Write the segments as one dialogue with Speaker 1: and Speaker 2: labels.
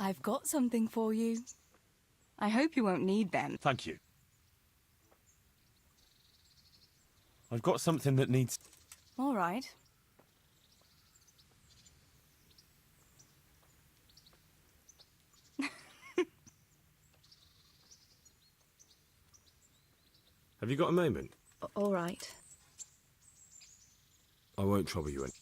Speaker 1: I've got something for you. I hope you won't need them.
Speaker 2: Thank you. I've got something that needs...
Speaker 1: All right.
Speaker 2: Have you got a moment?
Speaker 1: All right.
Speaker 2: I won't trouble you any.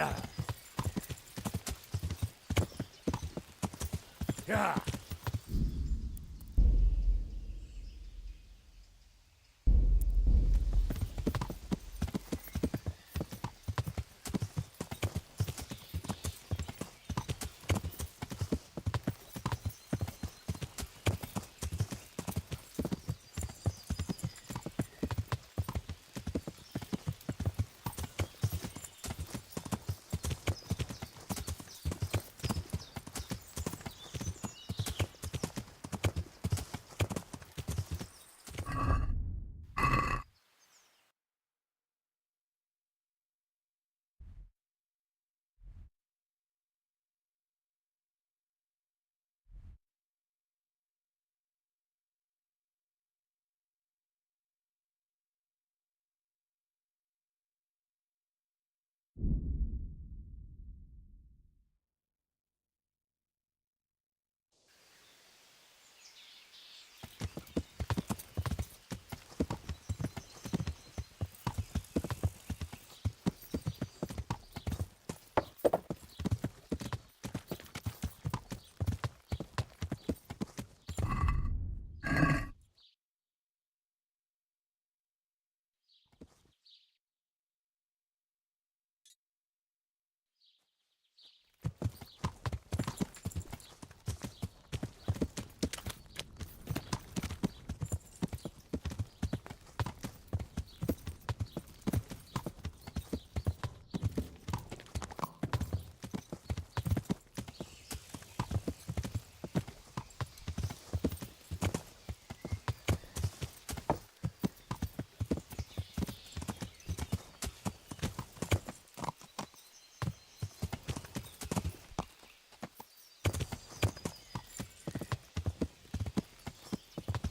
Speaker 3: Yeah. Yeah.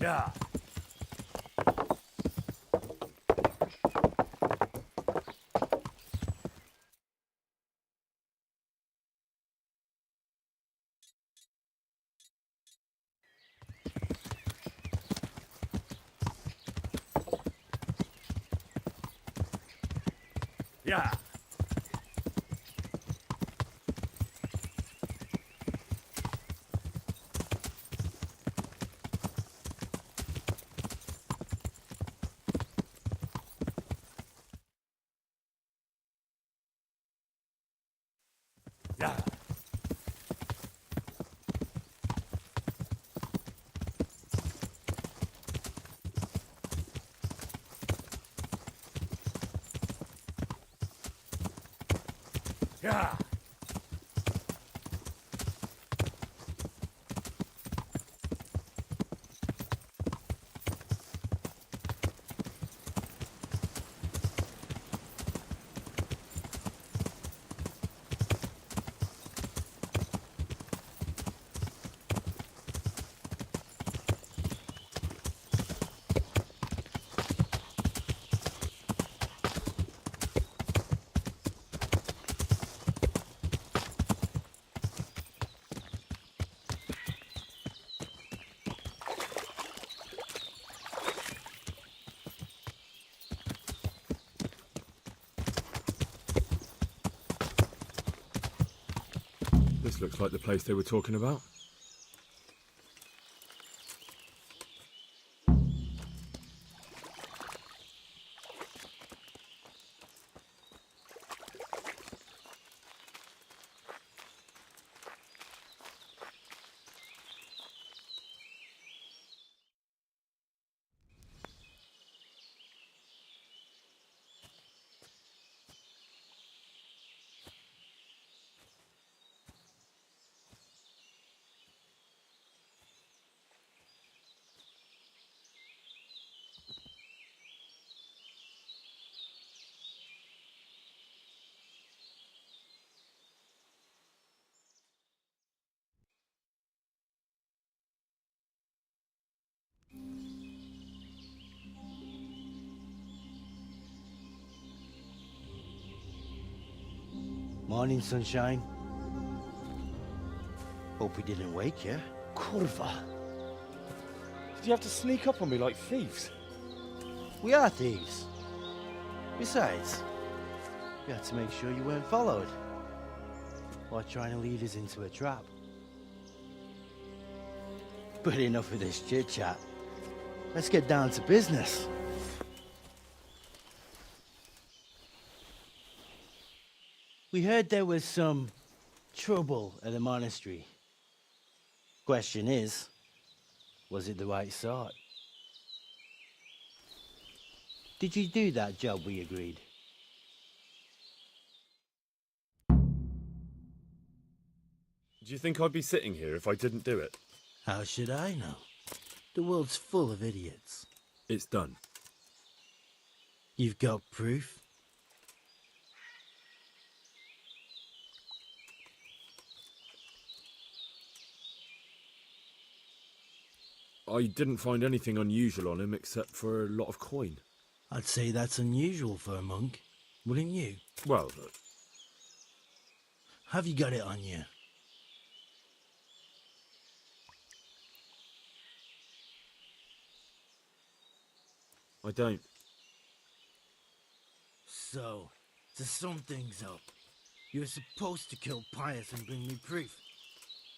Speaker 2: Yeah. Yeah. Yeah. Yeah. This looks like the place they were talking about.
Speaker 3: Morning, sunshine. Hope we didn't wake you. Kurva.
Speaker 2: Did you have to sneak up on me like thieves?
Speaker 3: We are thieves. Besides, we had to make sure you weren't followed. Or trying to lead us into a trap. But enough of this chit-chat. Let's get down to business. We heard there was some trouble at the monastery. Question is, was it the right sort? Did you do that job we agreed?
Speaker 2: Do you think I'd be sitting here if I didn't do it?
Speaker 3: How should I know? The world's full of idiots.
Speaker 2: It's done.
Speaker 3: You've got proof?
Speaker 2: I didn't find anything unusual on him except for a lot of coin.
Speaker 3: I'd say that's unusual for a monk, wouldn't you?
Speaker 2: Well,
Speaker 3: Have you got it on you?
Speaker 2: I don't.
Speaker 3: So, to sum things up, you were supposed to kill Pius and bring me proof.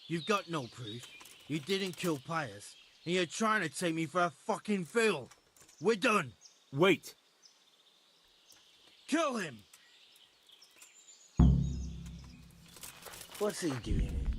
Speaker 3: You've got no proof, you didn't kill Pius, and you're trying to take me for a fucking fool. We're done.
Speaker 2: Wait!
Speaker 3: Kill him! What's he doing here?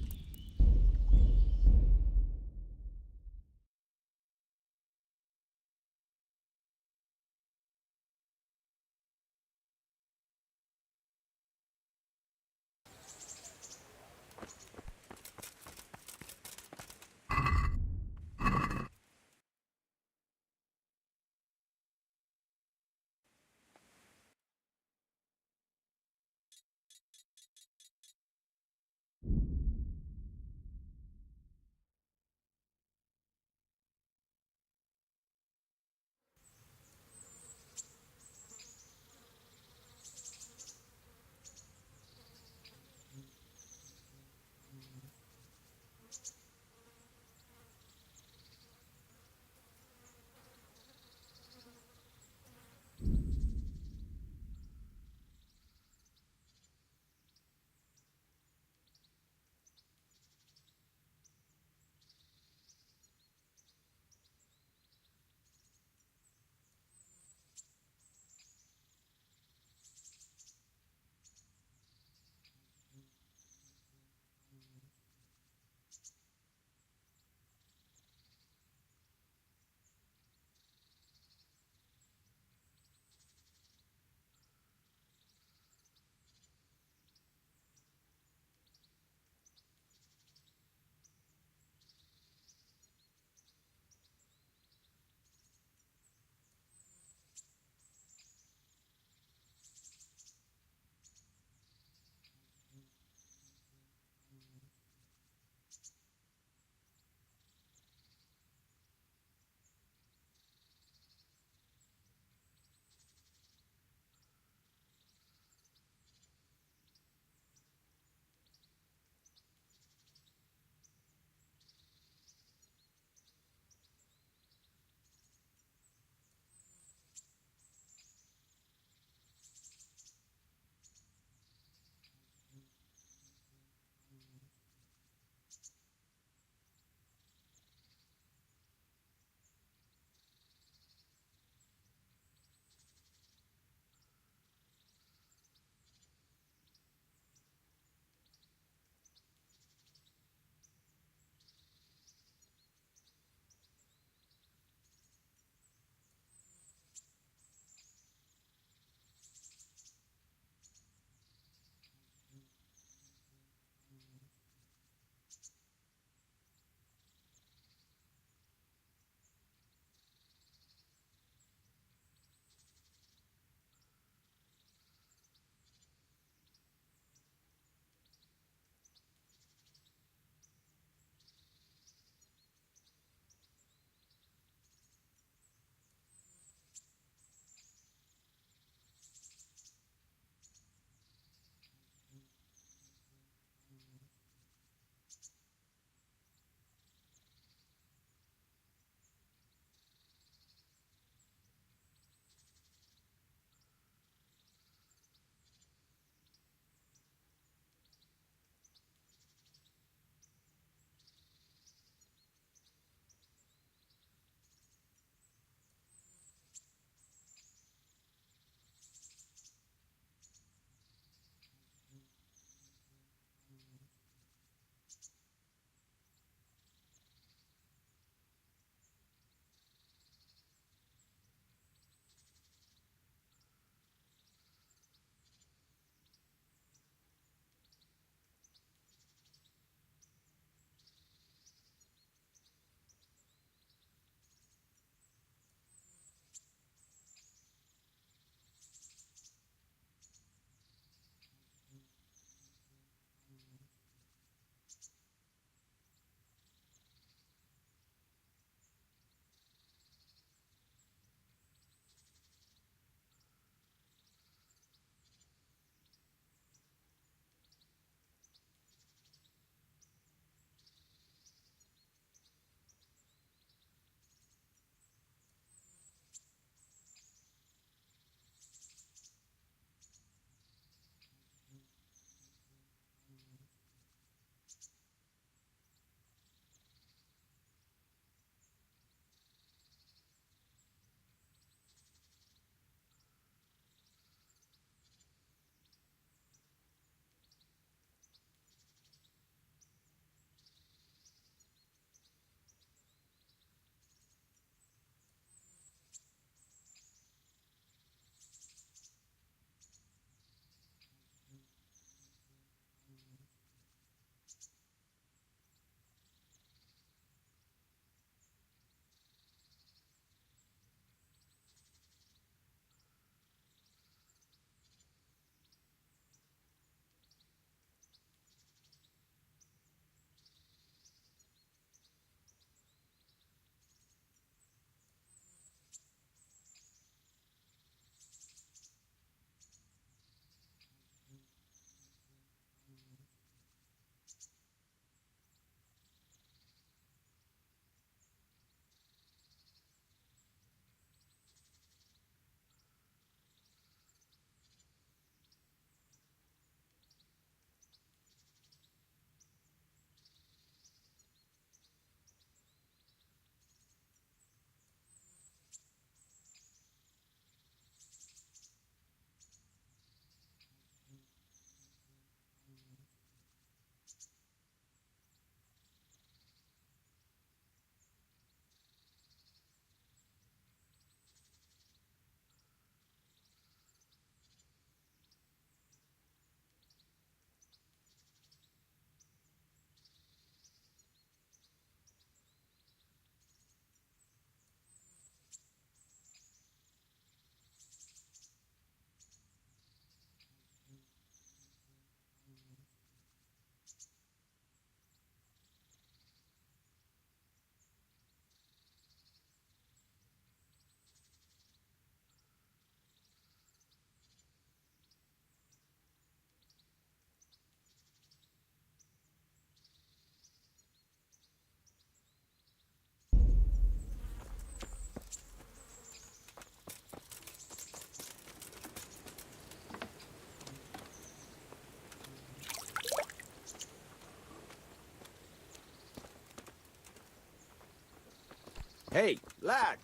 Speaker 4: Hey, lad!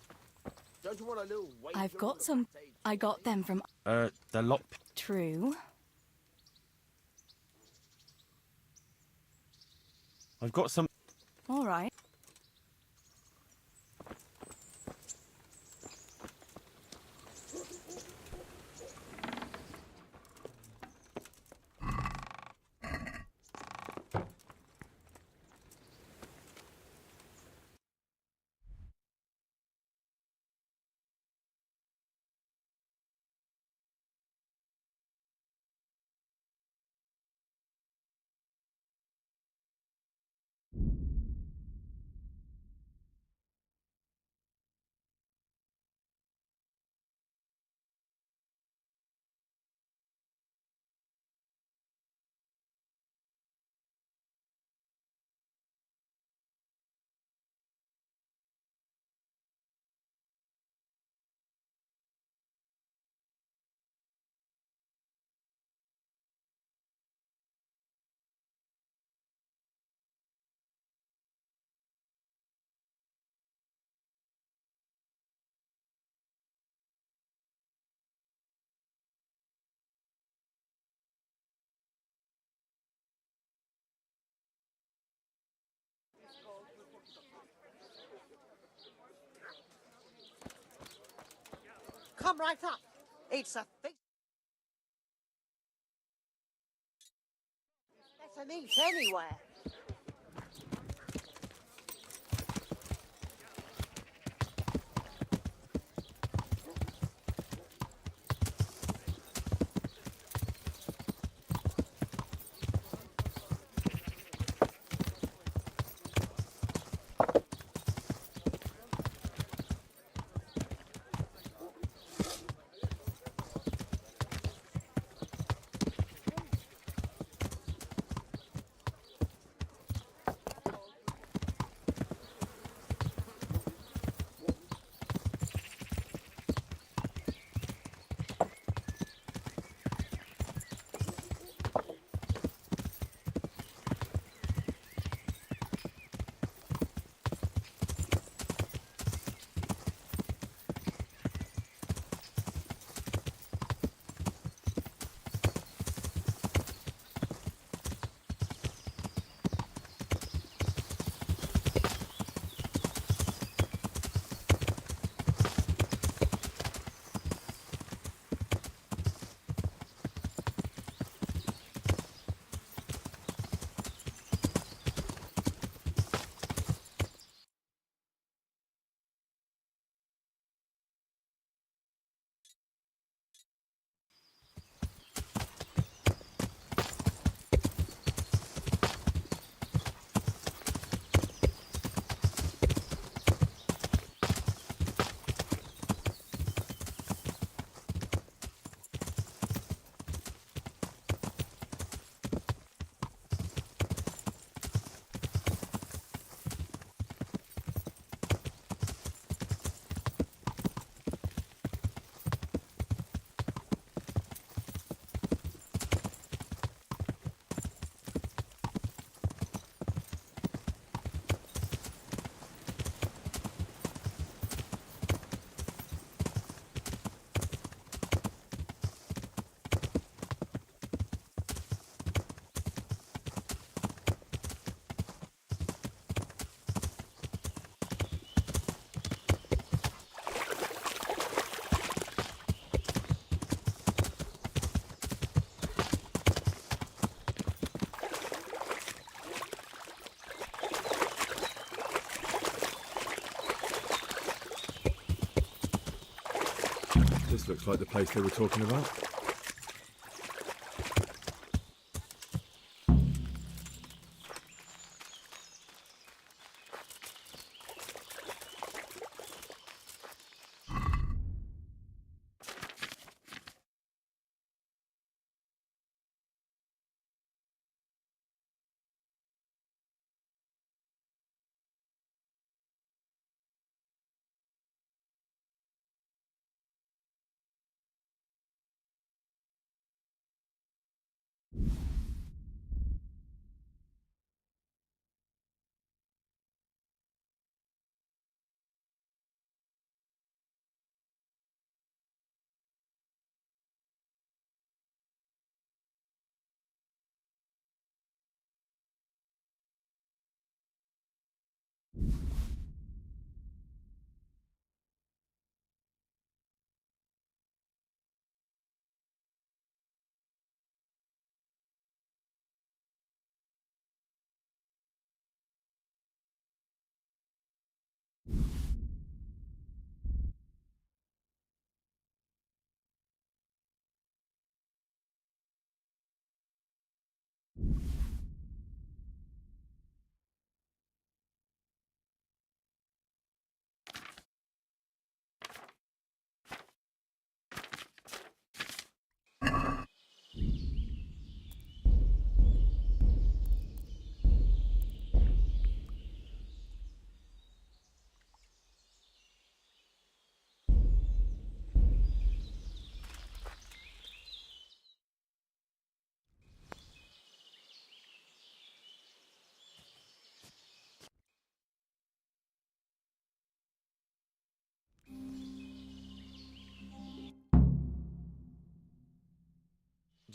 Speaker 4: Don't you want a little wager
Speaker 1: I've
Speaker 4: on
Speaker 1: got
Speaker 4: the
Speaker 1: some.
Speaker 4: potato?
Speaker 1: I got them from.
Speaker 2: The lot.
Speaker 1: True.
Speaker 2: I've got some.
Speaker 1: All right.
Speaker 5: Come right up. It's a feast. Better meet anywhere.
Speaker 2: This looks like the place they were talking about.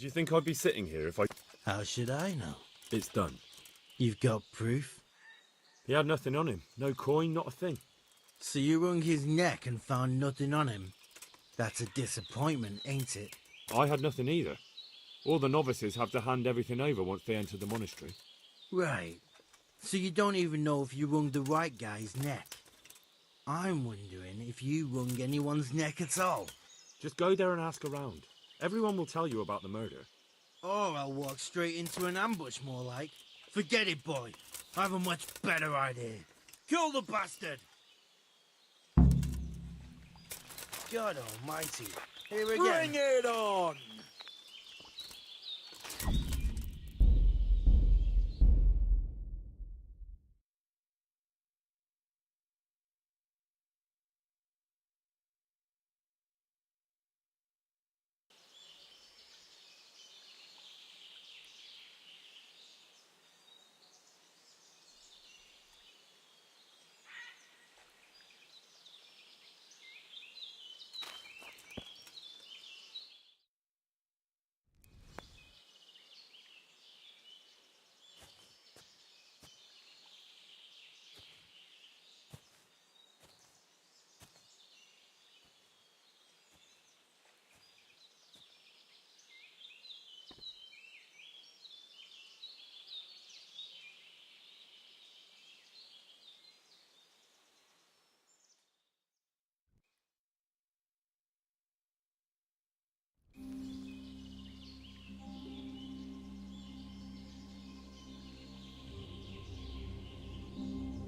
Speaker 2: Do you think I'd be sitting here if I...
Speaker 3: How should I know?
Speaker 2: It's done.
Speaker 3: You've got proof?
Speaker 2: He had nothing on him. No coin, not a thing.
Speaker 3: So you wrung his neck and found nothing on him? That's a disappointment, ain't it?
Speaker 2: I had nothing either. All the novices have to hand everything over once they enter the monastery.
Speaker 3: Right. So you don't even know if you wrung the right guy's neck. I'm wondering if you wrung anyone's neck at all.
Speaker 2: Just go there and ask around. Everyone will tell you about the murder.
Speaker 3: Or I'll walk straight into an ambush, more like. Forget it, boy. I have a much better idea. Kill the bastard! God almighty. Here again.
Speaker 4: Bring it on!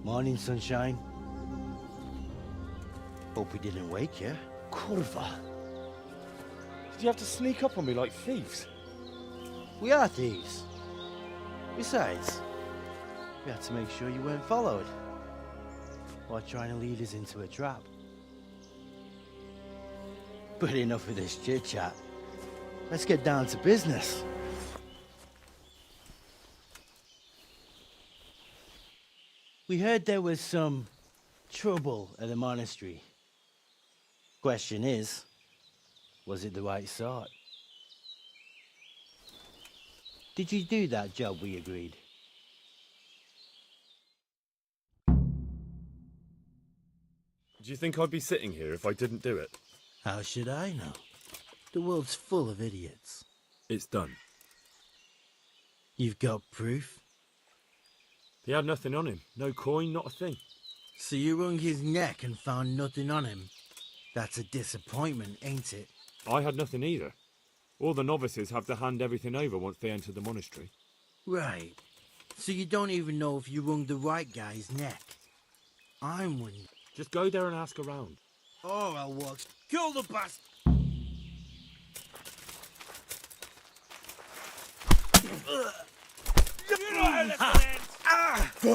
Speaker 3: Morning, sunshine. Hope we didn't wake you.
Speaker 2: Kurva! Did you have to sneak up on me like thieves?
Speaker 3: We are thieves. Besides, we had to make sure you weren't followed. Or trying to lead us into a trap. But enough of this chit-chat. Let's get down to business. We heard there was some trouble at the monastery. Question is, was it the right sort? Did you do that job we agreed?
Speaker 2: Do you think I'd be sitting here if I didn't do it?
Speaker 3: How should I know? The world's full of idiots.
Speaker 2: It's done.
Speaker 3: You've got proof?
Speaker 2: He had nothing on him. No coin, not a thing.
Speaker 3: So you wrung his neck and found nothing on him? That's a disappointment, ain't it?
Speaker 2: I had nothing either. All the novices have to hand everything over once they enter the monastery.
Speaker 3: Right. So you don't even know if you wrung the right guy's neck. I'm wondering.
Speaker 2: Just go there and ask around.
Speaker 3: Or I'll walk. Kill the bastard!
Speaker 4: You're not
Speaker 3: I'm good.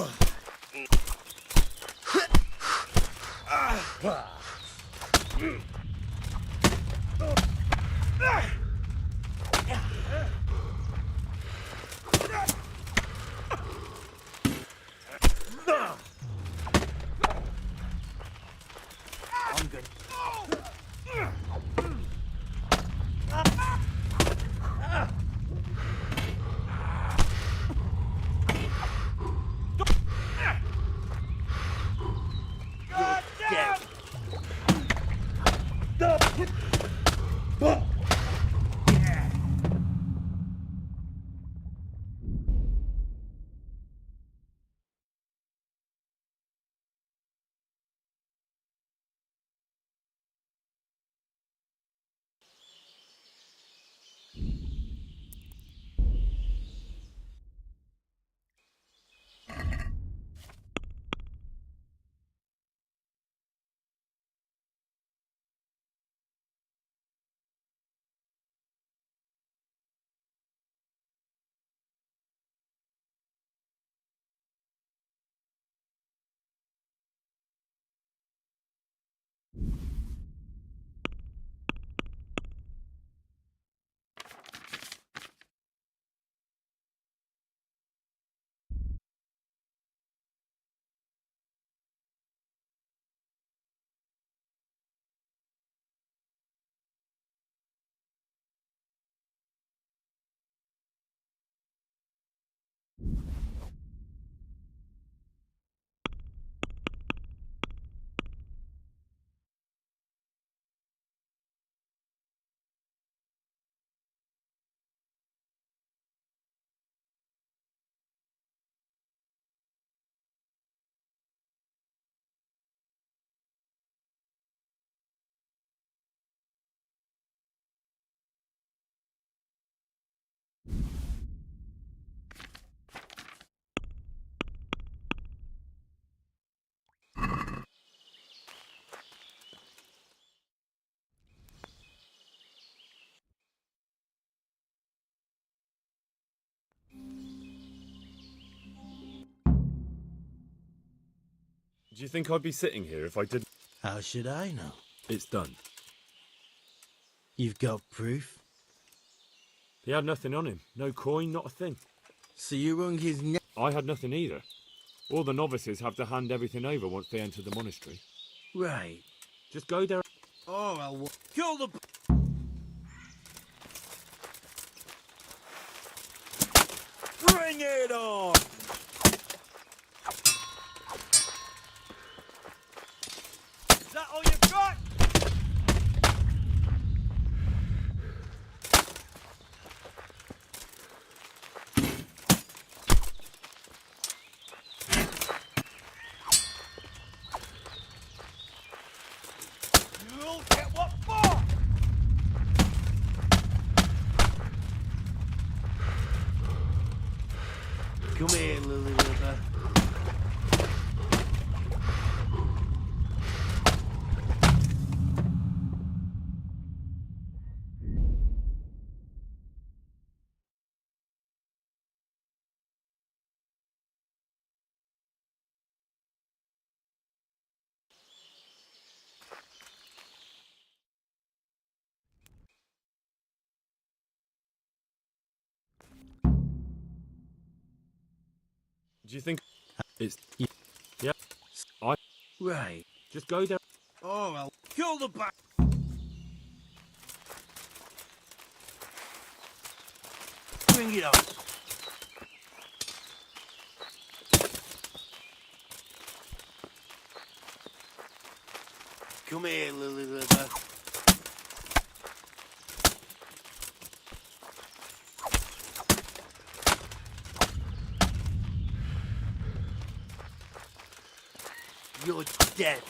Speaker 2: Do you think I'd be sitting here if I didn't?
Speaker 3: How should I know?
Speaker 2: It's done.
Speaker 3: You've got proof?
Speaker 2: He had nothing on him. No coin, not a thing.
Speaker 3: So you wrung his neck?
Speaker 2: I had nothing either. All the novices have to hand everything over once they enter the monastery.
Speaker 3: Right.
Speaker 2: Just go there.
Speaker 3: Oh, I'll kill the...
Speaker 4: Bring it on! Is that all you've got? You'll get what for!
Speaker 3: Come here, Lily River.
Speaker 2: Do you think it's... Yeah.
Speaker 3: Right.
Speaker 2: Just go there.
Speaker 3: Oh, I'll kill the back. Bring it on. Come here, Lily River. You're dead.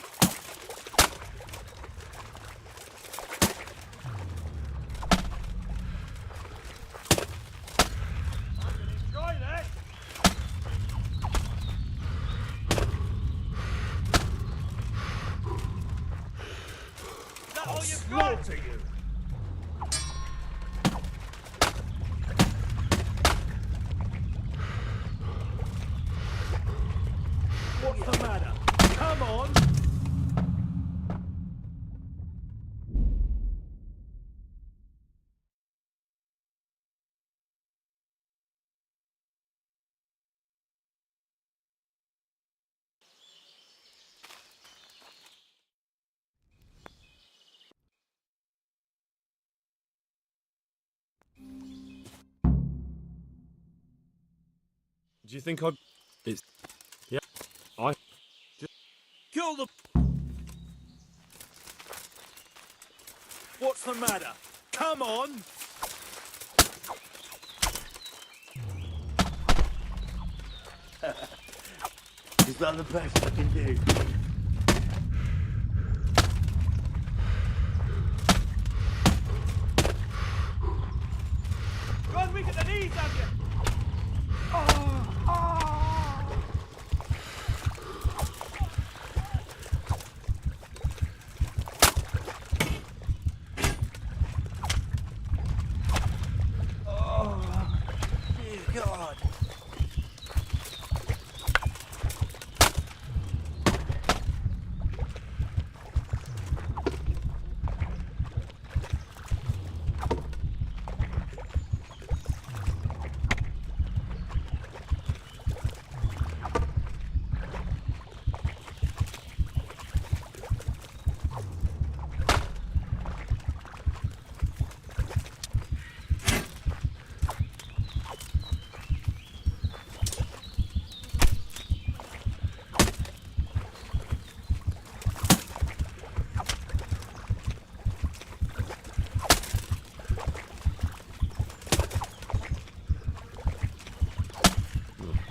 Speaker 4: Enjoy that! Is that all you've got? To you. What's the matter? Come on!
Speaker 2: Do you think I'd... It's... Yeah. I...
Speaker 3: Kill the...
Speaker 4: What's the matter? Come on!
Speaker 3: Is that the best I can do?
Speaker 4: Go on, weak at the knees, have you?
Speaker 3: Dear God.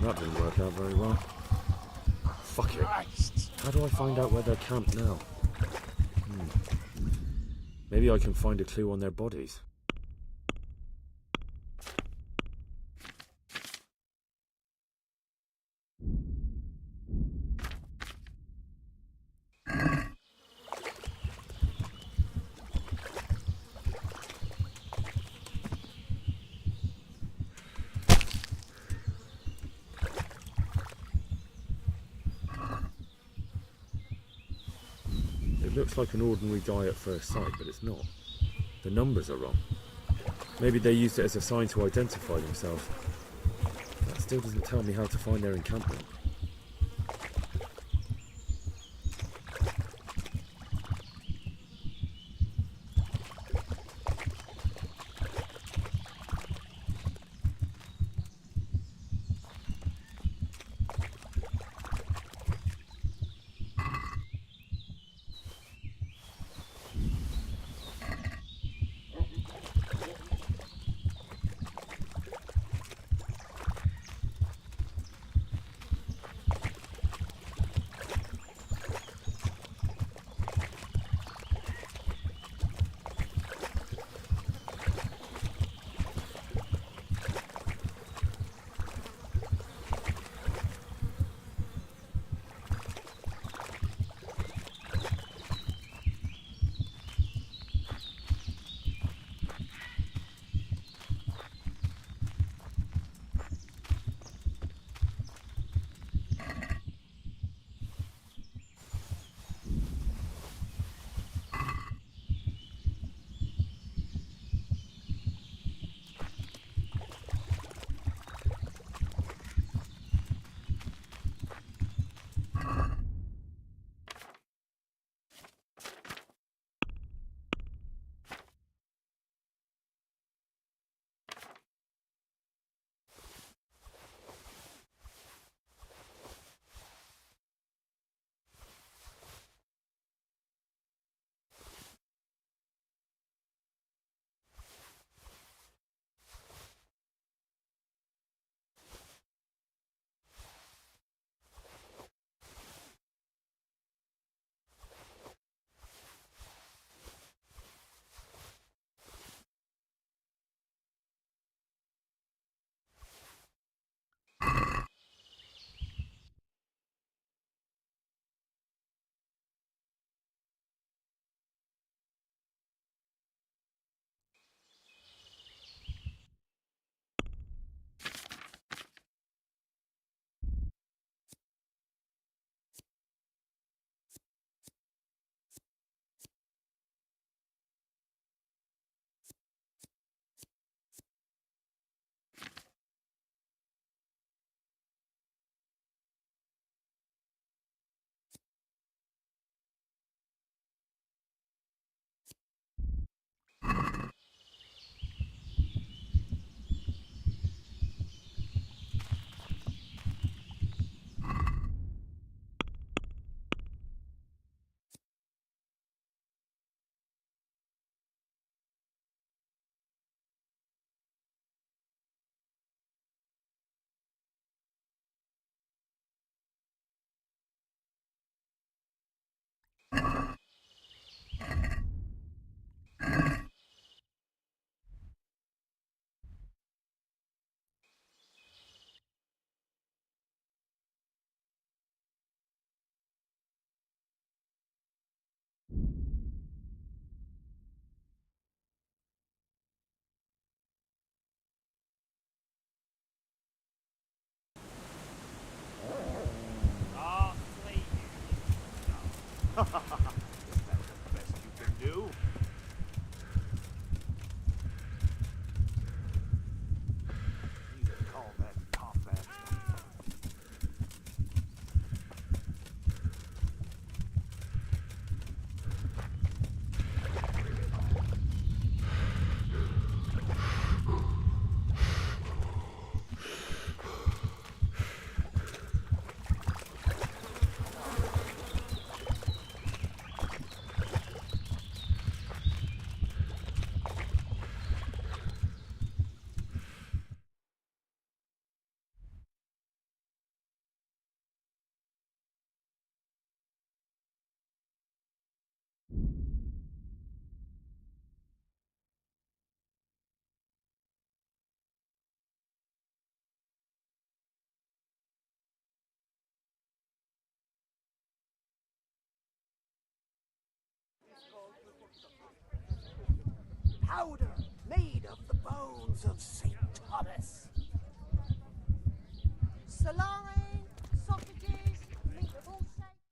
Speaker 2: That didn't work out very well. Fuck it. How do I find out where they're camped now? Maybe I can find a clue on their bodies. It looks like an ordinary guy at first sight, but it's not. The numbers are wrong. Maybe they used it as a sign to identify themselves. That still doesn't tell me how to find their encampment.
Speaker 4: That's the best you can do. You call that combat?
Speaker 5: Powder made of the bones of St. Thomas. Salami, sausages, meat of all shapes.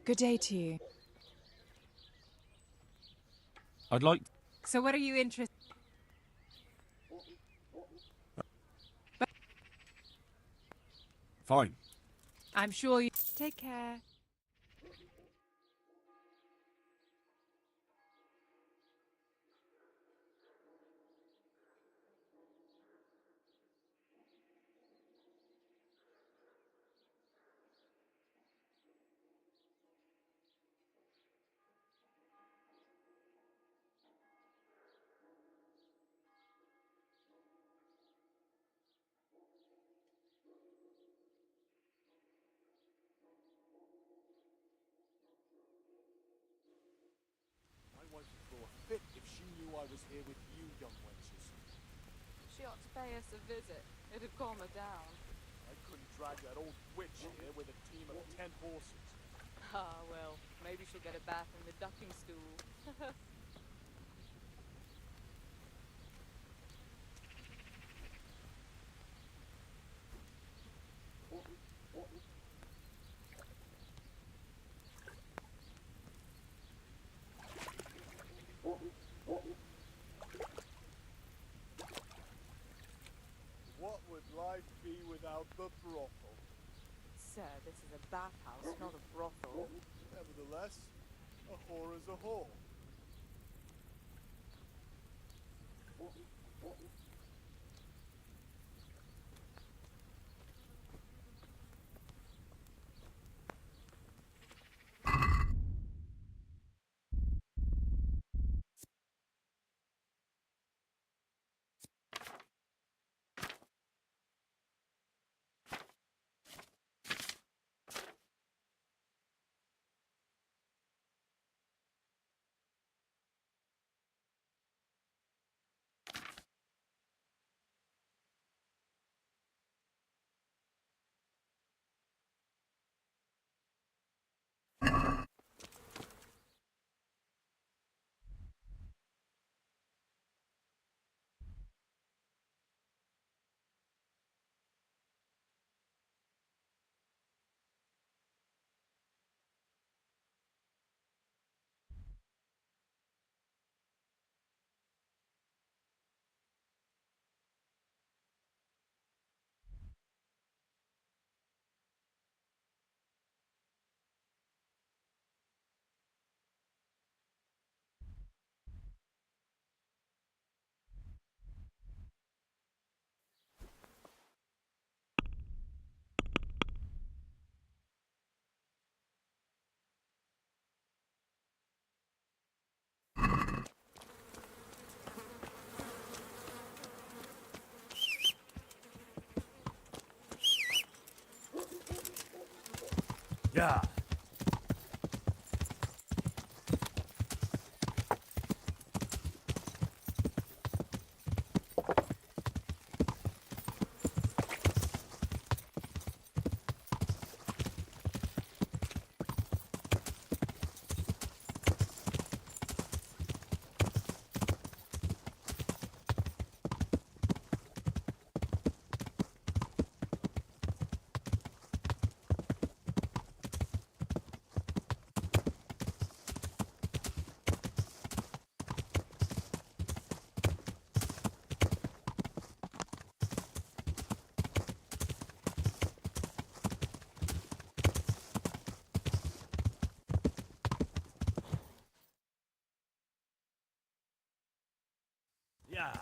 Speaker 1: Good day to you.
Speaker 4: I'd like...
Speaker 1: So what are you interested?
Speaker 4: Fine.
Speaker 1: I'm sure you... Take care.
Speaker 6: My wife would throw a fit if she knew I was here with you young wenches.
Speaker 7: She ought to pay us a visit. It'd calm her down.
Speaker 6: I couldn't drag that old witch here with a team of 10 horses.
Speaker 7: Ah, well, maybe she'll get a bath in the ducking stool.
Speaker 6: What would life be without the brothel?
Speaker 7: Sir, this is a bathhouse, not a brothel.
Speaker 6: Nevertheless, a whore is a whore.
Speaker 4: Yeah. Yeah.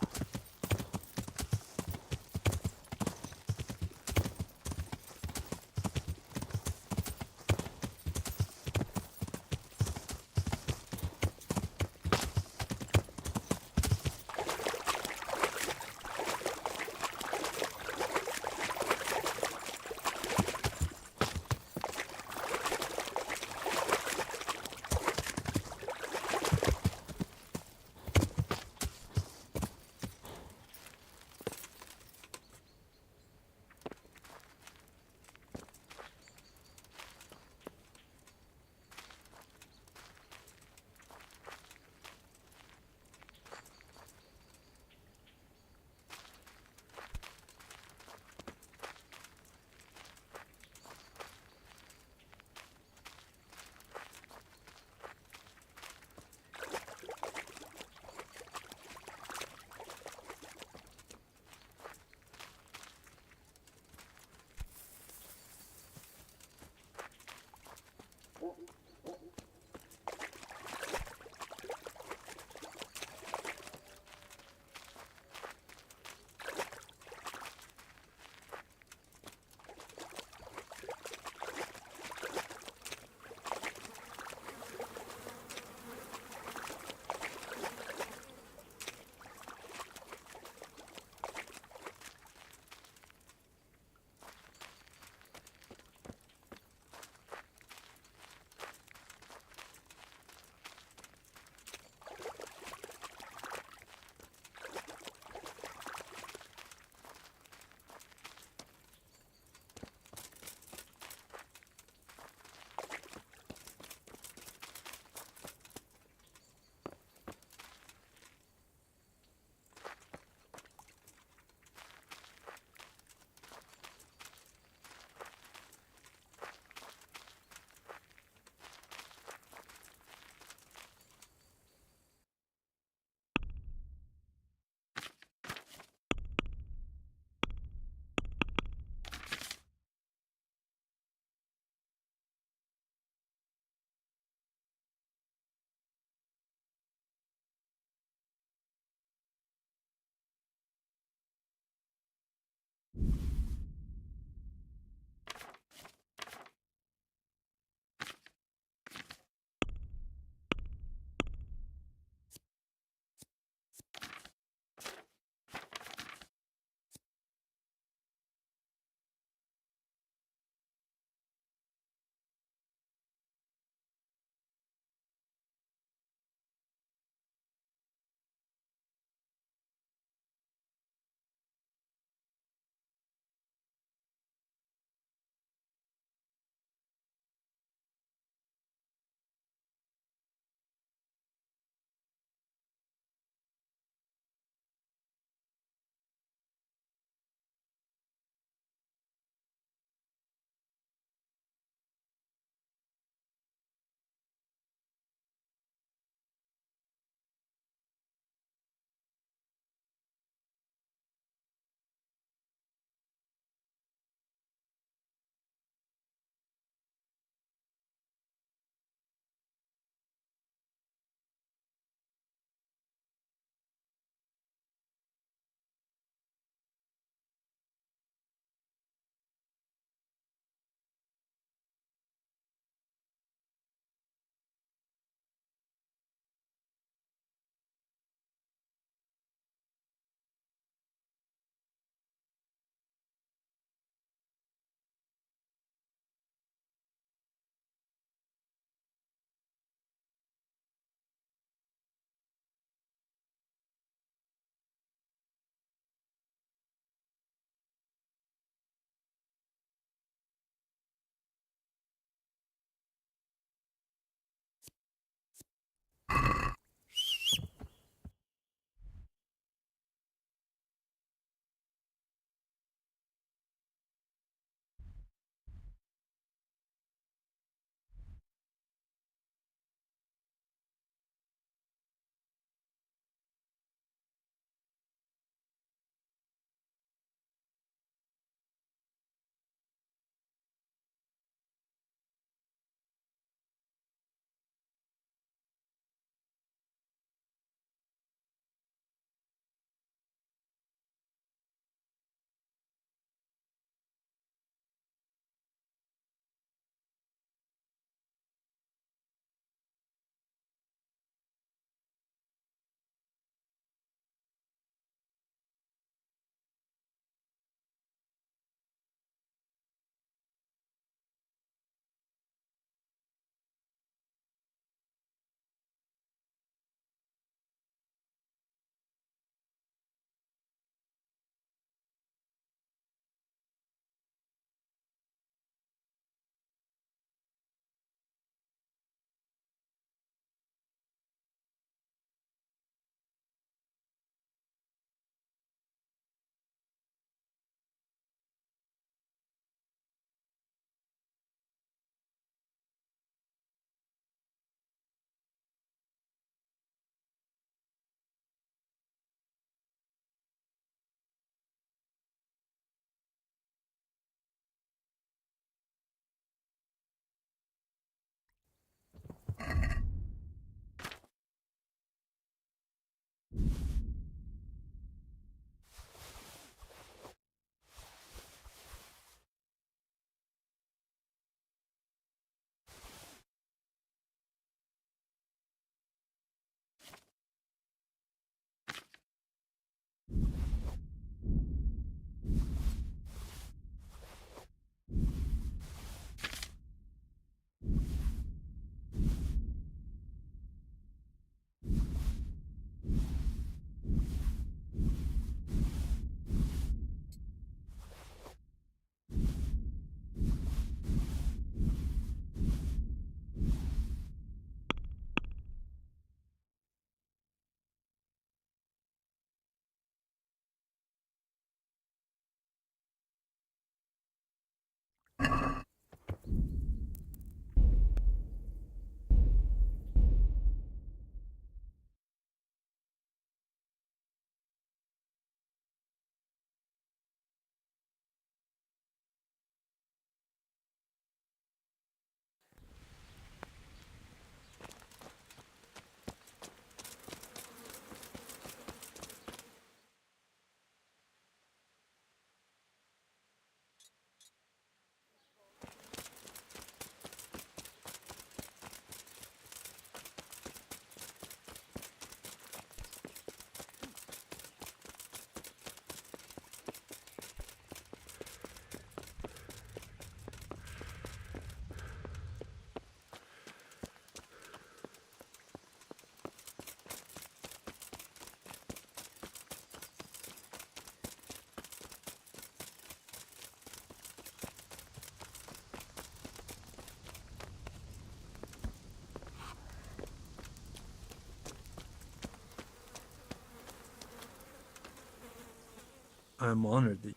Speaker 8: I'm honored that.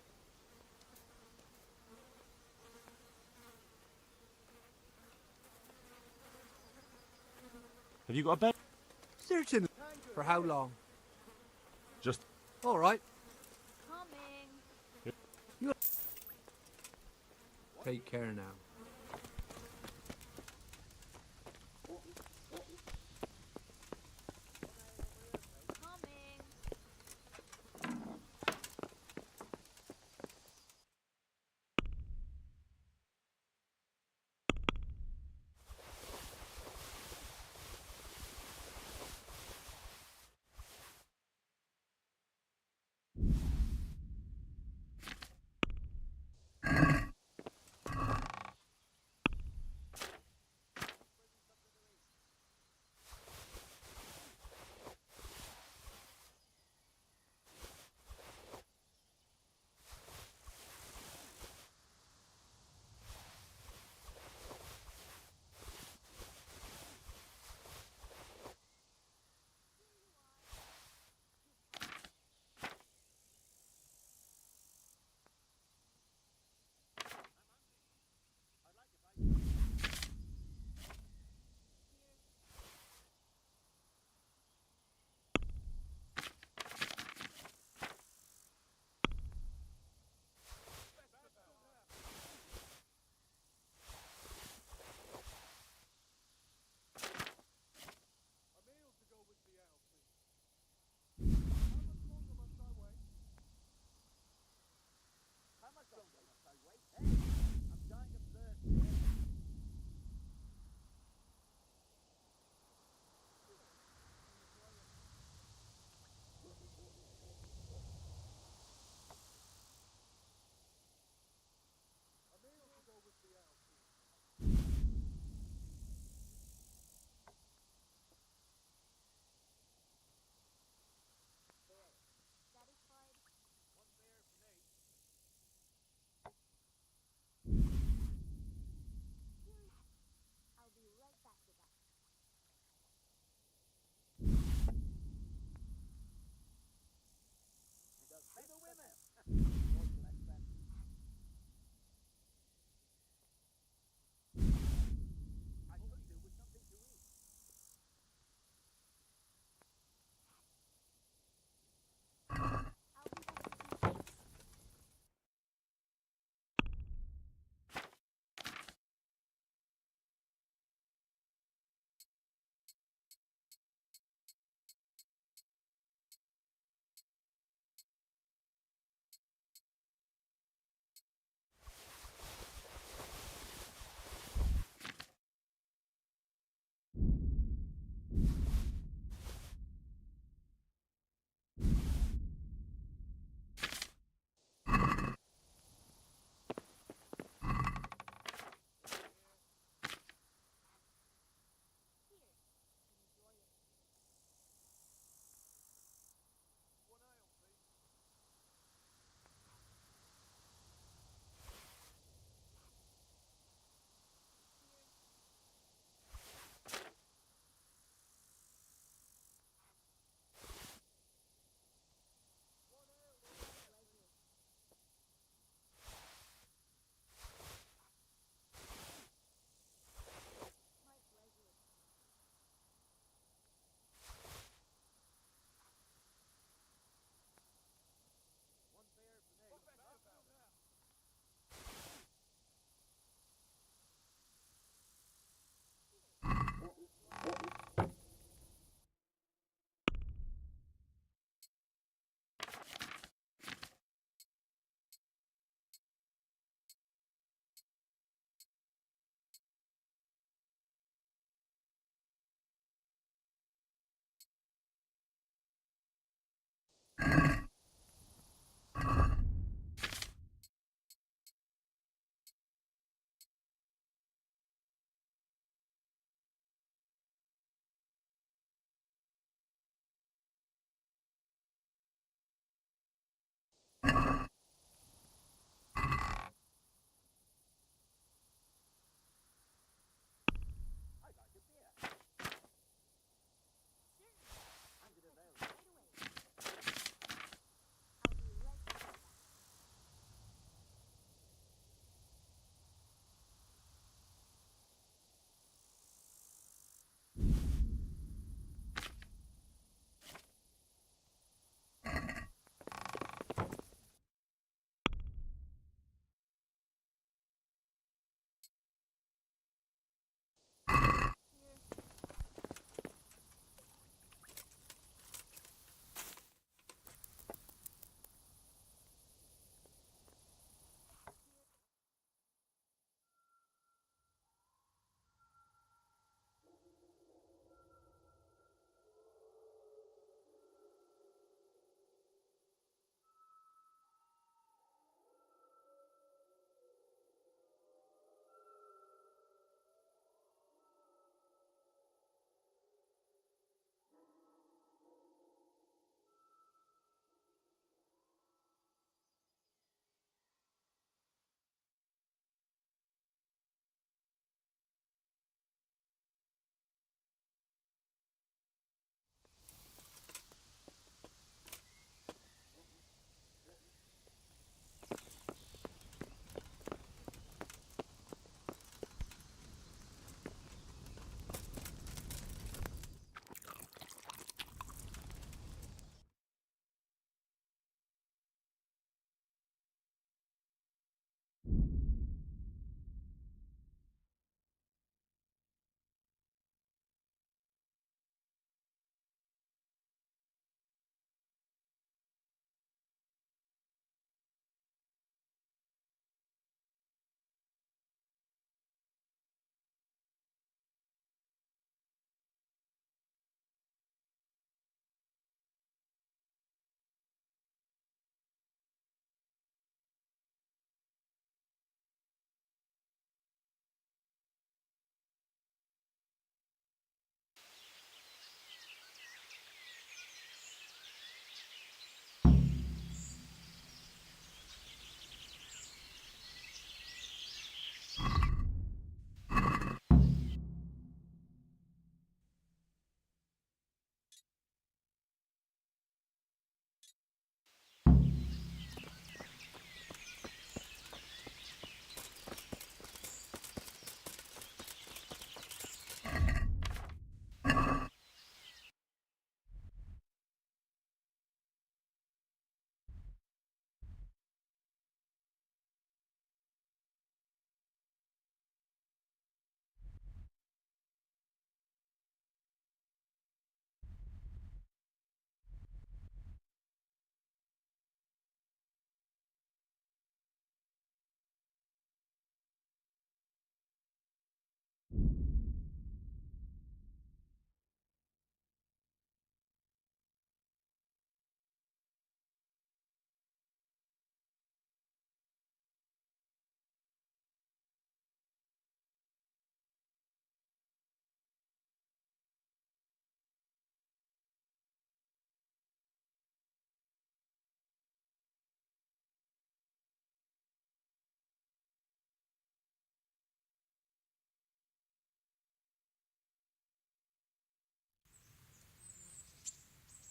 Speaker 4: Have you got a bed?
Speaker 6: Certainly. For how long?
Speaker 4: Just
Speaker 6: All right.
Speaker 7: Coming.
Speaker 6: Take care now.
Speaker 7: Coming.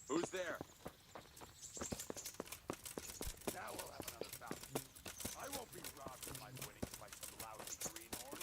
Speaker 4: Who's there?
Speaker 6: Now we'll have another bout. I won't be robbed of my winnings by some lousy greenhorn.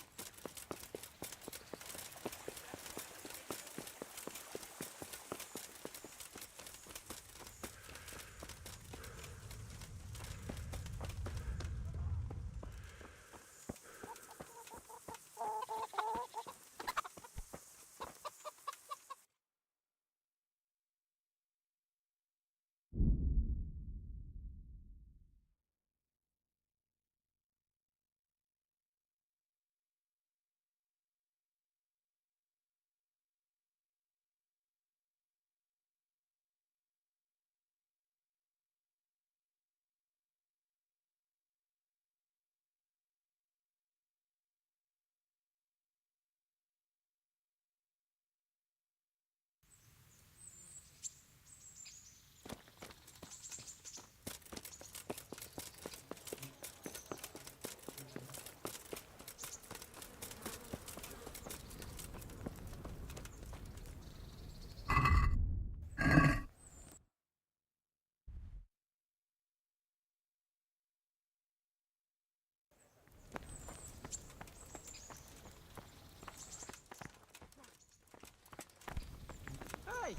Speaker 3: Hey!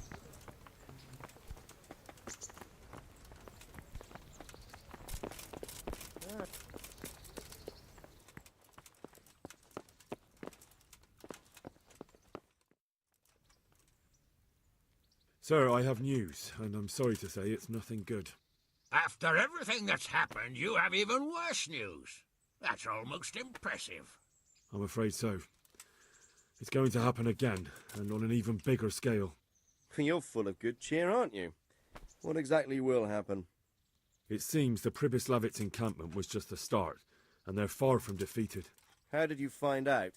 Speaker 2: Sir, I have news, and I'm sorry to say it's nothing good.
Speaker 8: After everything that's happened, you have even worse news. That's almost impressive.
Speaker 2: I'm afraid so. It's going to happen again, and on an even bigger scale.
Speaker 9: You're full of good cheer, aren't you? What exactly will happen?
Speaker 2: It seems the Pribyslavitz encampment was just the start, and they're far from defeated.
Speaker 9: How did you find out?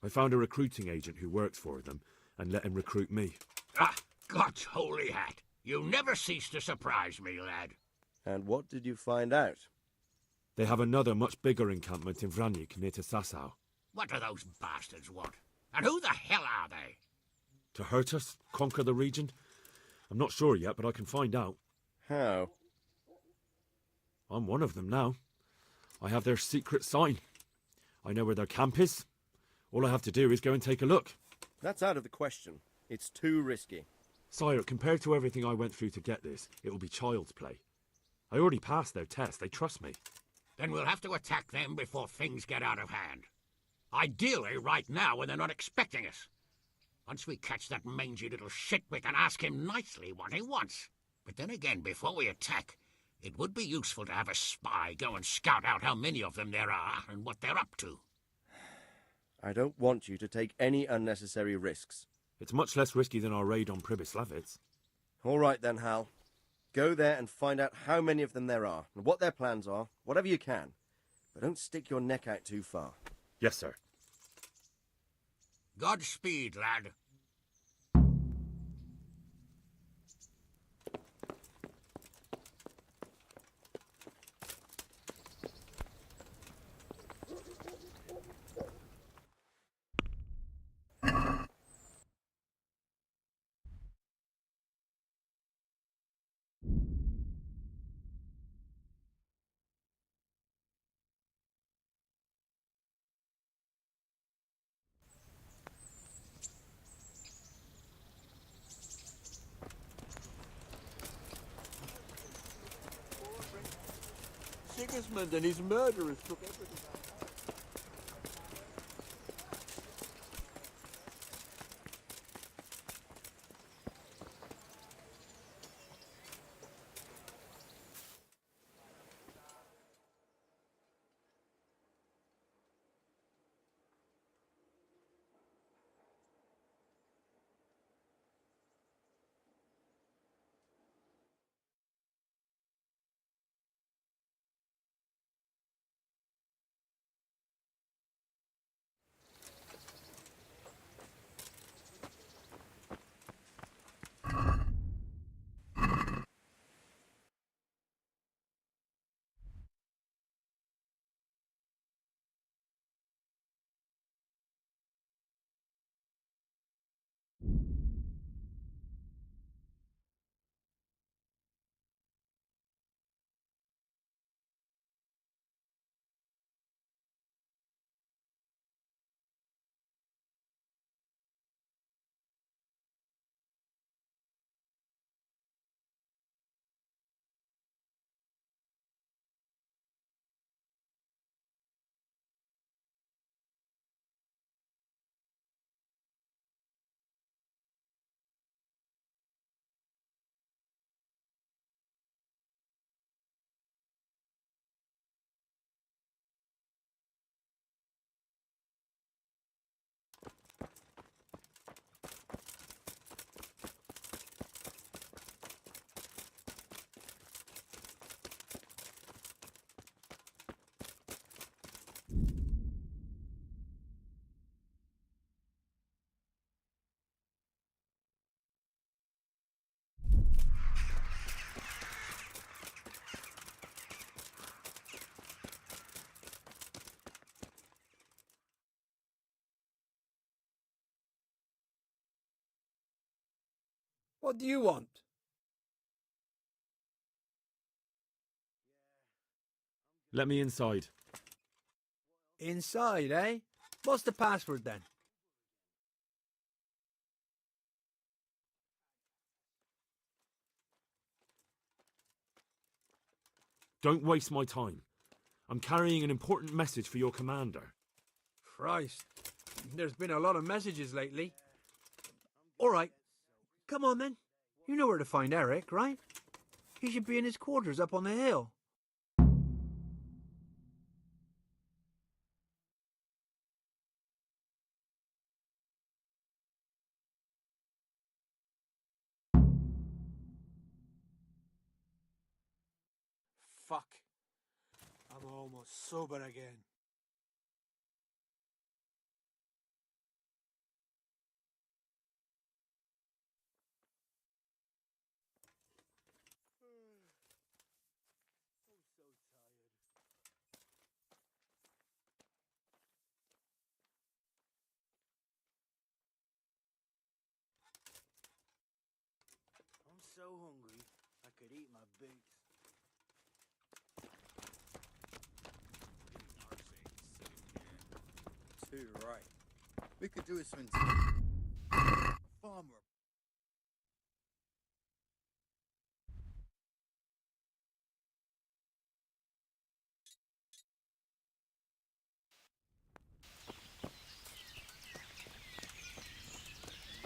Speaker 2: I found a recruiting agent who works for them, and let him recruit me.
Speaker 8: Ah, God's holy hat. You never cease to surprise me, lad.
Speaker 9: And what did you find out?
Speaker 2: They have another much bigger encampment in Vranyk near to Sasau.
Speaker 8: What do those bastards want? And who the hell are they?
Speaker 2: To hurt us? Conquer the region? I'm not sure yet, but I can find out.
Speaker 9: How?
Speaker 2: I'm one of them now. I have their secret sign. I know where their camp is. All I have to do is go and take a look.
Speaker 9: That's out of the question. It's too risky.
Speaker 2: Sire, compared to everything I went through to get this, it will be child's play. I already passed their test. They trust me.
Speaker 8: Then we'll have to attack them before things get out of hand. Ideally right now when they're not expecting us. Once we catch that mangy little shit, we can ask him nicely what he wants. But then again, before we attack, it would be useful to have a spy go and scout out how many of them there are and what they're up to.
Speaker 9: I don't want you to take any unnecessary risks.
Speaker 2: It's much less risky than our raid on Pribyslavitz.
Speaker 9: All right then, Hal. Go there and find out how many of them there are, and what their plans are, whatever you can. But don't stick your neck out too far.
Speaker 2: Yes, sir.
Speaker 8: Godspeed, lad.
Speaker 6: Sigismund and his murderers took everything.
Speaker 10: What do you want?
Speaker 2: Let me inside.
Speaker 10: Inside, eh? What's the password then?
Speaker 2: Don't waste my time. I'm carrying an important message for your commander.
Speaker 10: Christ, there's been a lot of messages lately. All right, come on then. You know where to find Eric, right? He should be in his quarters up on the hill.
Speaker 6: Fuck. I'm almost sober again.
Speaker 3: I'm so hungry, I could eat my boots.
Speaker 11: Too right. We could do with something far more.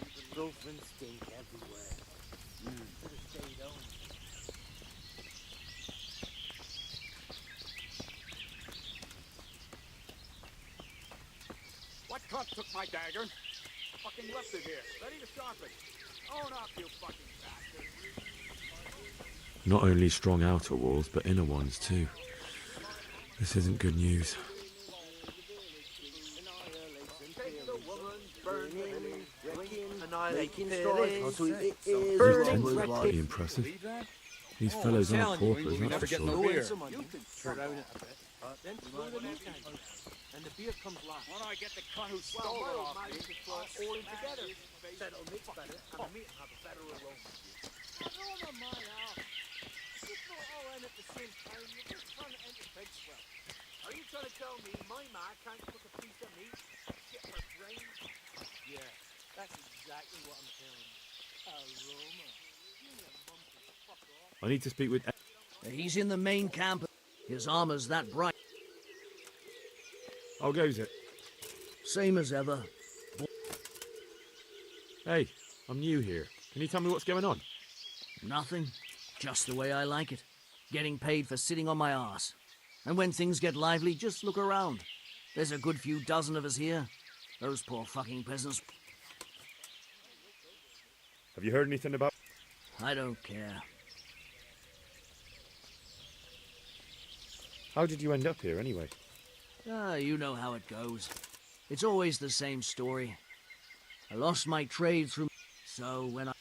Speaker 3: The girlfriend stink everywhere. Should have stayed home.
Speaker 4: What cunt took my dagger? Fucking left it here, ready to sharpen. Own up, you fucking bastard.
Speaker 2: Not only strong outer walls, but inner ones too. This isn't good news. These tents are pretty impressive. These fellows aren't paupers, that's for sure.
Speaker 3: And the beer comes last.
Speaker 4: When I get the cunt who stole it off me,
Speaker 3: all in together. Then it'll mix better, and the meat will have a better aroma. Aroma, my ass. It's not all in at the same time. You're just trying to enter big swell. Are you trying to tell me my man can't cook a piece of meat? Shit for brain? Yeah, that's exactly what I'm telling you. Aroma. You and your mum can fuck off.
Speaker 2: I need to speak with...
Speaker 5: He's in the main camp. His armor's that bright.
Speaker 2: How goes it?
Speaker 5: Same as ever.
Speaker 2: Hey, I'm new here. Can you tell me what's going on?
Speaker 5: Nothing. Just the way I like it. Getting paid for sitting on my arse. And when things get lively, just look around. There's a good few dozen of us here. Those poor fucking peasants.
Speaker 2: Have you heard anything about...
Speaker 5: I don't care.
Speaker 2: How did you end up here anyway?
Speaker 5: Ah, you know how it goes. It's always the same story. I lost my trade through... So when I...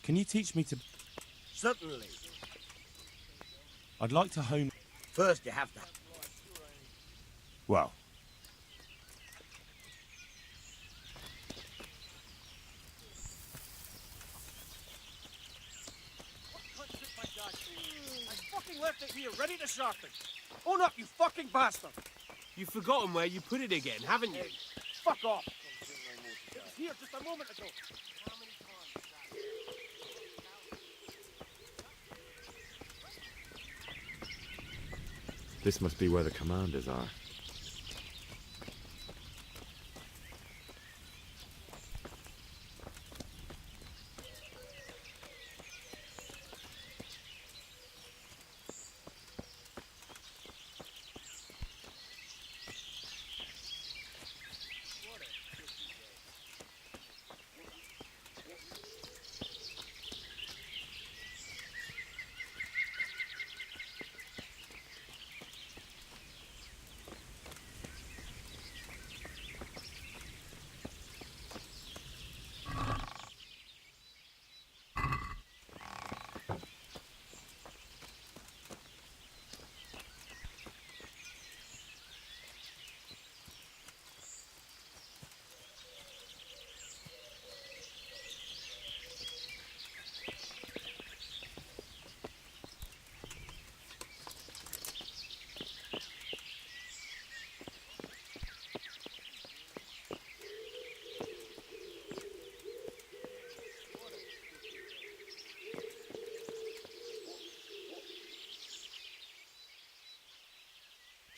Speaker 12: Can you teach me to...
Speaker 3: Certainly.
Speaker 12: I'd like to hone...
Speaker 3: First you have to...
Speaker 12: Well...
Speaker 6: I fucking left it here, ready to sharpen. Own up, you fucking bastard.
Speaker 13: You've forgotten where you put it again, haven't you?
Speaker 6: Fuck off. It was here just a moment ago.
Speaker 2: This must be where the commanders are.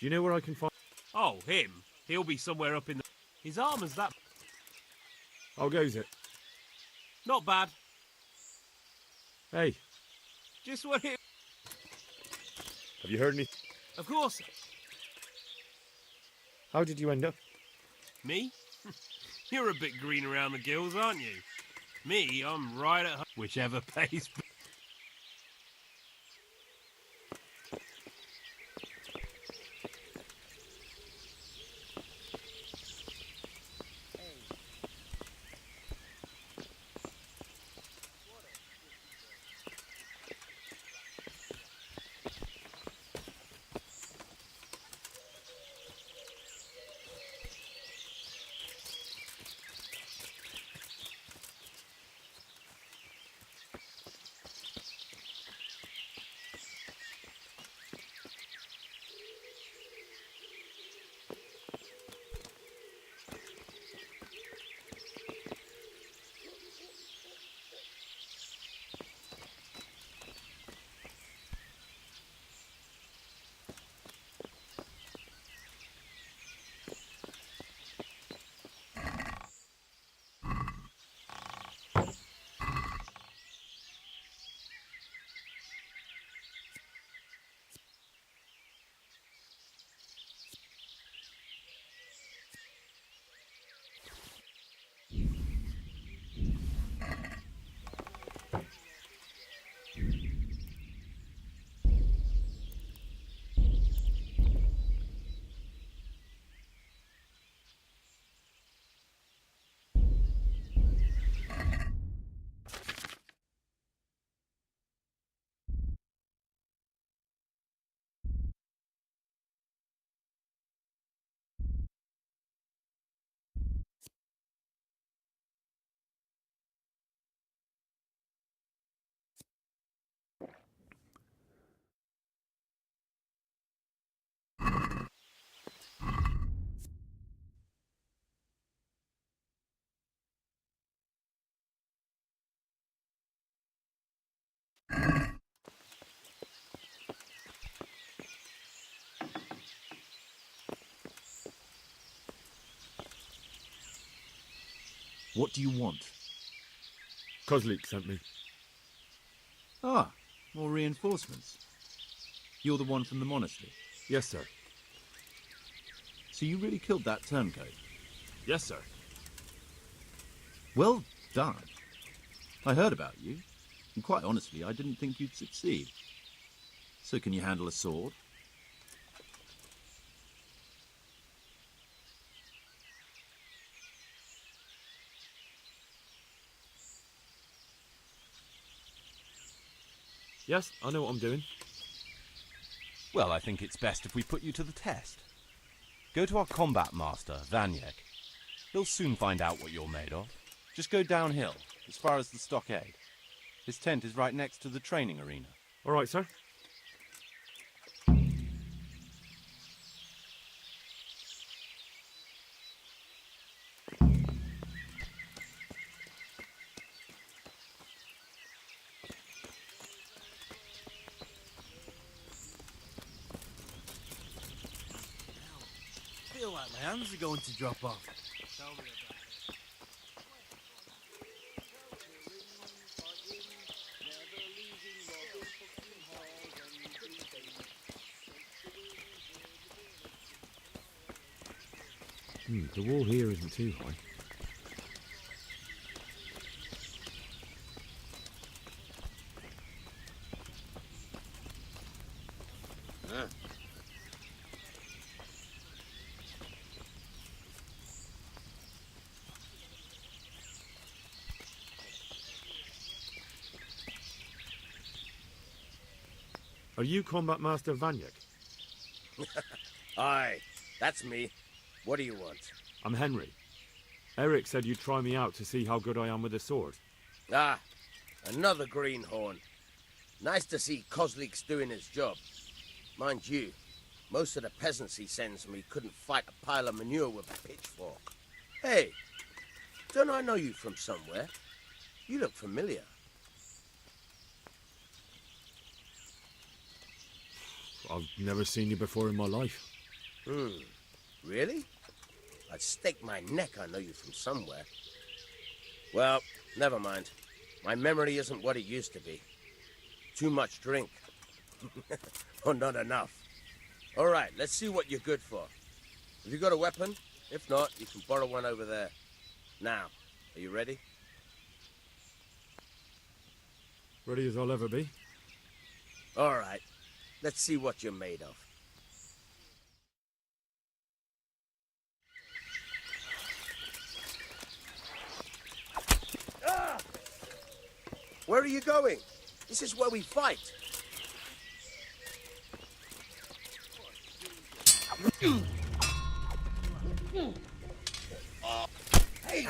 Speaker 2: Do you know where I can find...
Speaker 13: Oh, him? He'll be somewhere up in the... His armour's that...
Speaker 2: How goes it?
Speaker 13: Not bad.
Speaker 2: Hey,
Speaker 13: Just what it...
Speaker 2: have you heard any...
Speaker 13: Of course.
Speaker 2: How did you end up?
Speaker 13: Me? You're a bit green around the gills, aren't you? Me, I'm right at home. Whichever pays...
Speaker 12: What do you want?
Speaker 2: Kozlik sent me.
Speaker 12: Ah, more reinforcements. You're the one from the monastery?
Speaker 2: Yes, sir.
Speaker 12: So you really killed that turncoat?
Speaker 2: Yes, sir.
Speaker 12: Well done. I heard about you, and quite honestly, I didn't think you'd succeed. So can you handle a sword?
Speaker 2: Yes, I know what I'm doing.
Speaker 14: Well, I think it's best if we put you to the test. Go to our combat master, Vanyek. He'll soon find out what you're made of. Just go downhill, as far as the stockade. His tent is right next to the training arena.
Speaker 2: All right, sir.
Speaker 3: I feel like my hands are going to drop off.
Speaker 13: Tell me about it.
Speaker 2: The wall here isn't too high. Are you Combat Master Vanyek?
Speaker 9: Aye, that's me. What do you want?
Speaker 2: I'm Henry. Eric said you'd try me out to see how good I am with a sword.
Speaker 9: Ah, another greenhorn. Nice to see Kozlik's doing his job. Mind you, most of the peasants he sends me couldn't fight a pile of manure with a pitchfork. Hey, don't I know you from somewhere? You look familiar.
Speaker 2: I've never seen you before in my life.
Speaker 9: Really? I'd stake my neck I know you from somewhere. Well, never mind. My memory isn't what it used to be. Too much drink. Or not enough. All right, let's see what you're good for. Have you got a weapon? If not, you can borrow one over there. Now, are you ready?
Speaker 2: Ready as I'll ever be.
Speaker 9: All right, let's see what you're made of. Ah! Where are you going? This is where we fight. Hey!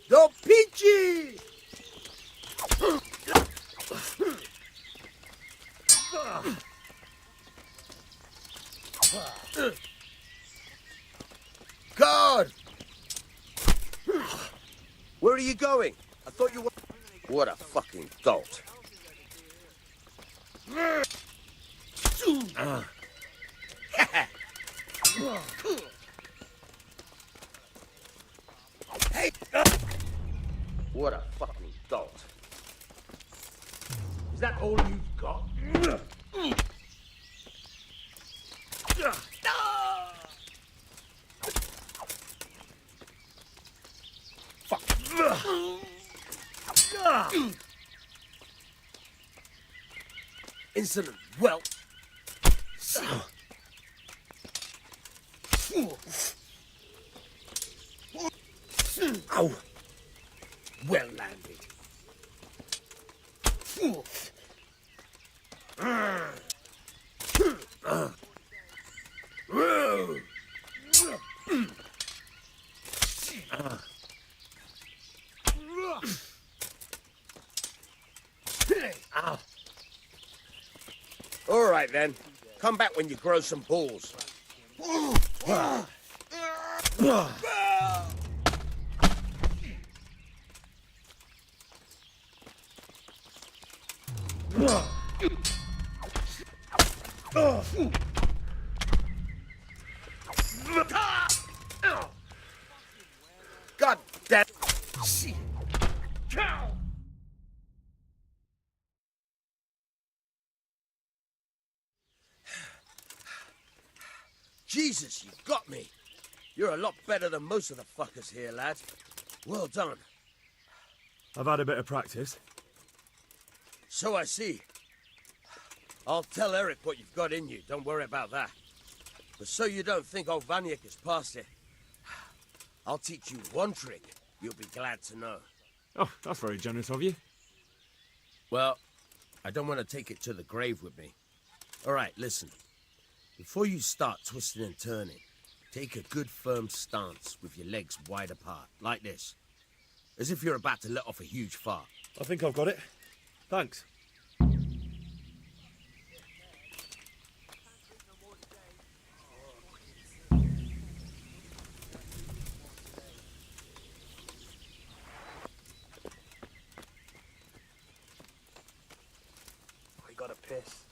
Speaker 9: The peachy! God! Where are you going? I thought you were... What a fucking dolt. Hey! What a fucking dolt.
Speaker 8: Is that all you've got?
Speaker 9: Insolent whelp. Ow. Well landed. All right then. Come back when you grow some balls. God damn. Jesus, you got me. You're a lot better than most of the fuckers here, lad. Well done.
Speaker 2: I've had a bit of practice.
Speaker 9: So I see. I'll tell Eric what you've got in you. Don't worry about that. But so you don't think old Vaniak is past it, I'll teach you one trick you'll be glad to know.
Speaker 2: Oh, that's very generous of you.
Speaker 9: Well, I don't want to take it to the grave with me. All right, listen. Before you start twisting and turning, take a good firm stance with your legs wide apart, like this. As if you're about to let off a huge fart.
Speaker 2: I think I've got it. Thanks.
Speaker 10: I gotta piss.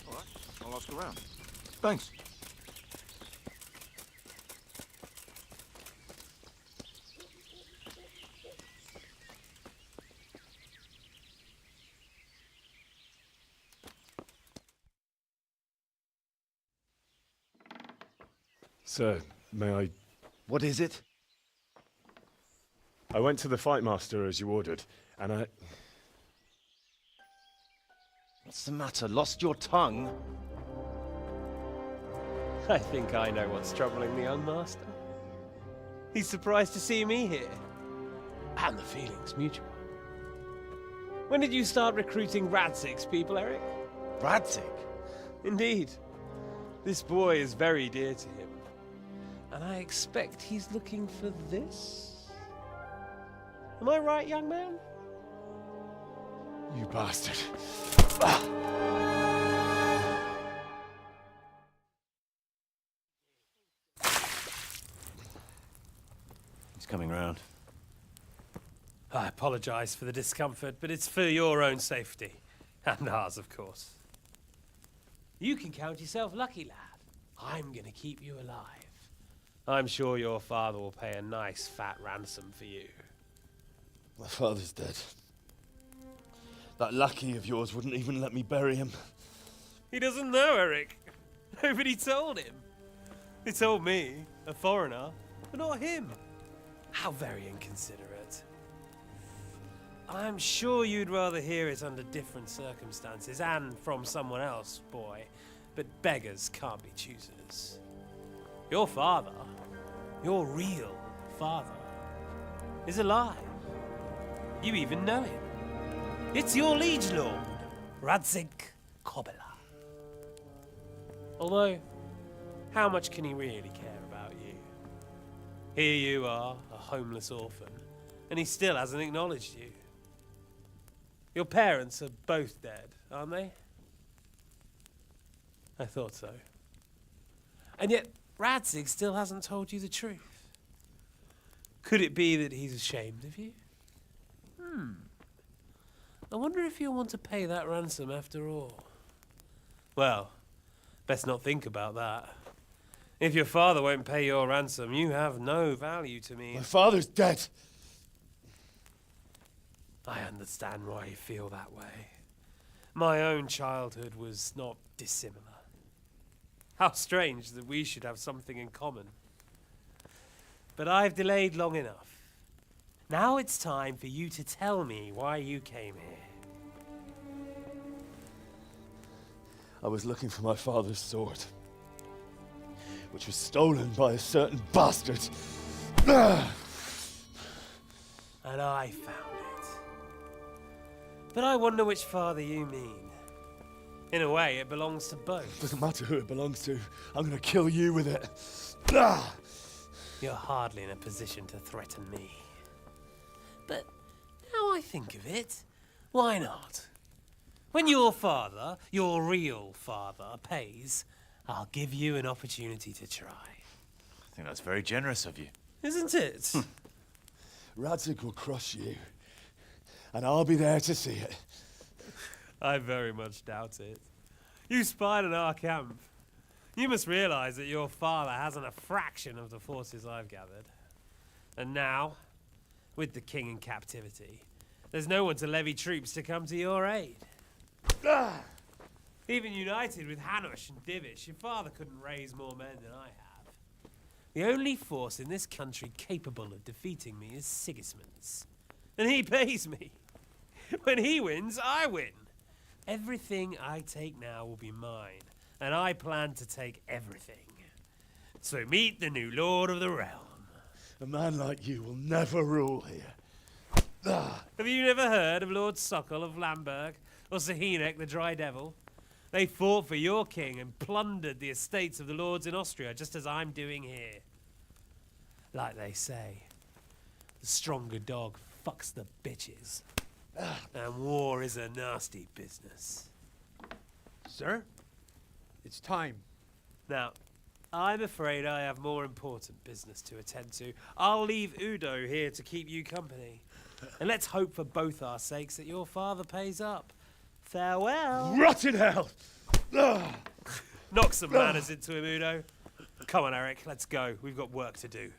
Speaker 11: All right, I'll ask around.
Speaker 12: Thanks.
Speaker 2: Sir, may I...
Speaker 12: What is it?
Speaker 2: I went to the fight master as you ordered, and I...
Speaker 12: What's the matter? Lost your tongue?
Speaker 13: I think I know what's troubling the young master. He's surprised to see me here. And the feeling's mutual. When did you start recruiting Radzig's people, Eric?
Speaker 12: Radzig?
Speaker 13: Indeed. This boy is very dear to him. And I expect he's looking for this? Am I right, young man?
Speaker 2: You bastard.
Speaker 14: He's coming round.
Speaker 13: I apologise for the discomfort, but it's for your own safety. And ours, of course. You can count yourself lucky, lad. I'm gonna keep you alive. I'm sure your father will pay a nice fat ransom for you.
Speaker 2: My father's dead. That lackey of yours wouldn't even let me bury him.
Speaker 13: He doesn't know, Eric. Nobody told him. He told me, a foreigner, but not him. How very inconsiderate. I'm sure you'd rather hear it under different circumstances and from someone else, boy. But beggars can't be choosers. Your father, your real father, is alive. You even know him. It's your liege lord, Radzik Kobela. Although, how much can he really care about you? Here you are, a homeless orphan, and he still hasn't acknowledged you. Your parents are both dead, aren't they? I thought so. And yet, Radzik still hasn't told you the truth. Could it be that he's ashamed of you? I wonder if you'll want to pay that ransom after all. Well, best not think about that. If your father won't pay your ransom, you have no value to me.
Speaker 2: My father's dead.
Speaker 13: I understand why you feel that way. My own childhood was not dissimilar. How strange that we should have something in common. But I've delayed long enough. Now it's time for you to tell me why you came here.
Speaker 2: I was looking for my father's sword, which was stolen by a certain bastard.
Speaker 13: And I found it. But I wonder which father you mean. In a way, it belongs to both.
Speaker 2: Doesn't matter who it belongs to. I'm gonna kill you with it.
Speaker 13: You're hardly in a position to threaten me. But now I think of it, why not? When your father, your real father, pays, I'll give you an opportunity to try.
Speaker 12: I think that's very generous of you.
Speaker 13: Isn't it?
Speaker 2: Radzik will crush you, and I'll be there to see it.
Speaker 13: I very much doubt it. You spied on our camp. You must realize that your father hasn't a fraction of the forces I've gathered. And now, with the king in captivity, there's no one to levy troops to come to your aid. Even united with Hanush and Divish, your father couldn't raise more men than I have. The only force in this country capable of defeating me is Sigismund's. And he pays me. When he wins, I win. Everything I take now will be mine, and I plan to take everything. So meet the new lord of the realm.
Speaker 2: A man like you will never rule here.
Speaker 13: Have you never heard of Lord Sokol of Lamberg, or Sahinek the Dry Devil? They fought for your king and plundered the estates of the lords in Austria, just as I'm doing here. Like they say, the stronger dog fucks the bitches. And war is a nasty business.
Speaker 10: Sir, it's time.
Speaker 13: Now, I'm afraid I have more important business to attend to. I'll leave Udo here to keep you company. And let's hope for both our sakes that your father pays up. Farewell.
Speaker 2: Rot in hell!
Speaker 13: Knock some manners into him, Udo. Come on, Eric, let's go. We've got work to do.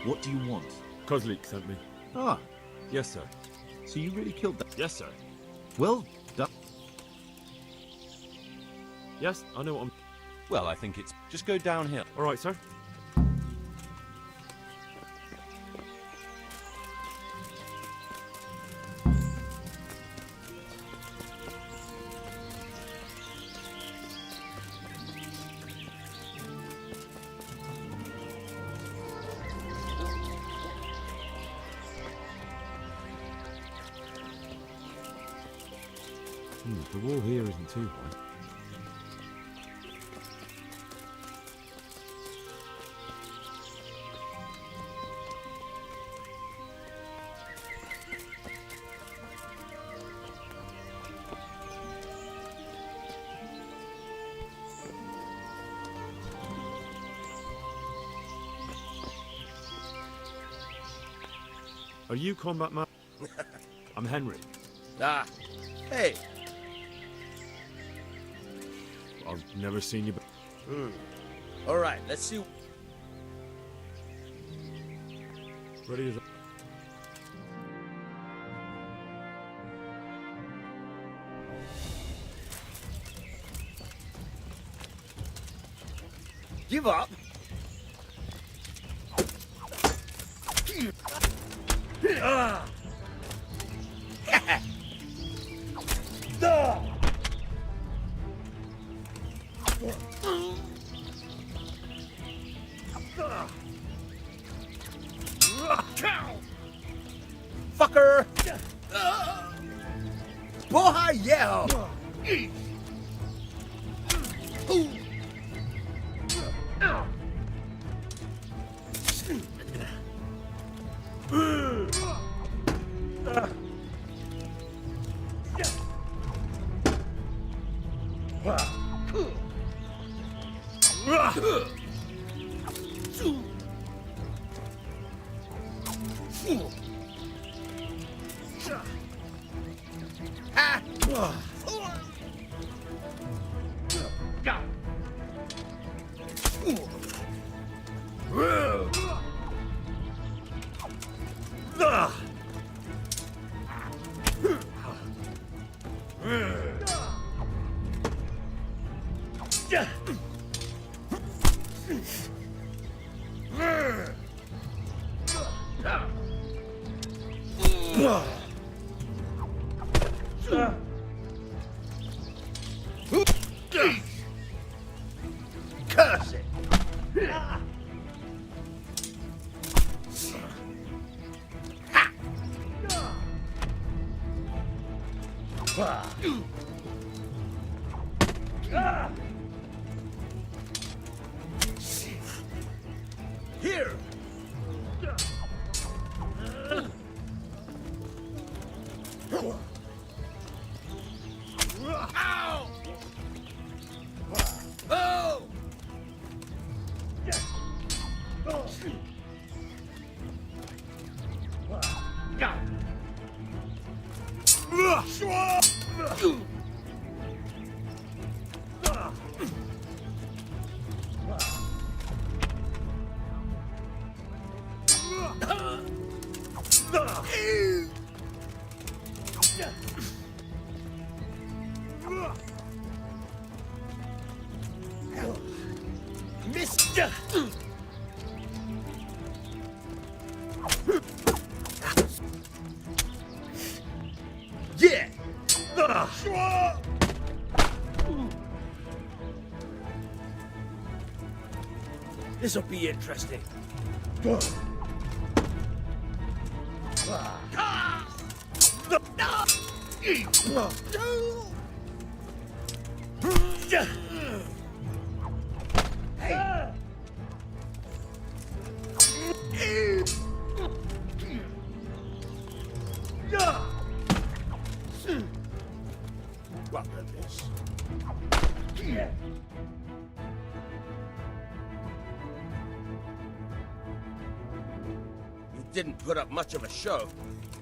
Speaker 12: What do you want?
Speaker 2: Kozlik sent me.
Speaker 12: Ah,
Speaker 2: Yes, sir.
Speaker 12: so you really killed that?
Speaker 2: Yes, sir.
Speaker 12: Well done.
Speaker 2: Yes, I know what I'm...
Speaker 14: Well, I think it's... Just go downhill.
Speaker 2: All right, sir. The wall here isn't too high. Are you combat man? I'm Henry.
Speaker 9: Ah, hey.
Speaker 2: I've never seen you.
Speaker 9: All right, let's see.
Speaker 2: Ready as a...
Speaker 9: Give up. Ah. Fucker! Boha yell! Curse it! Here! Ow! Oh! Mister! Yeah! This'll be interesting. What this? You didn't put up much of a show.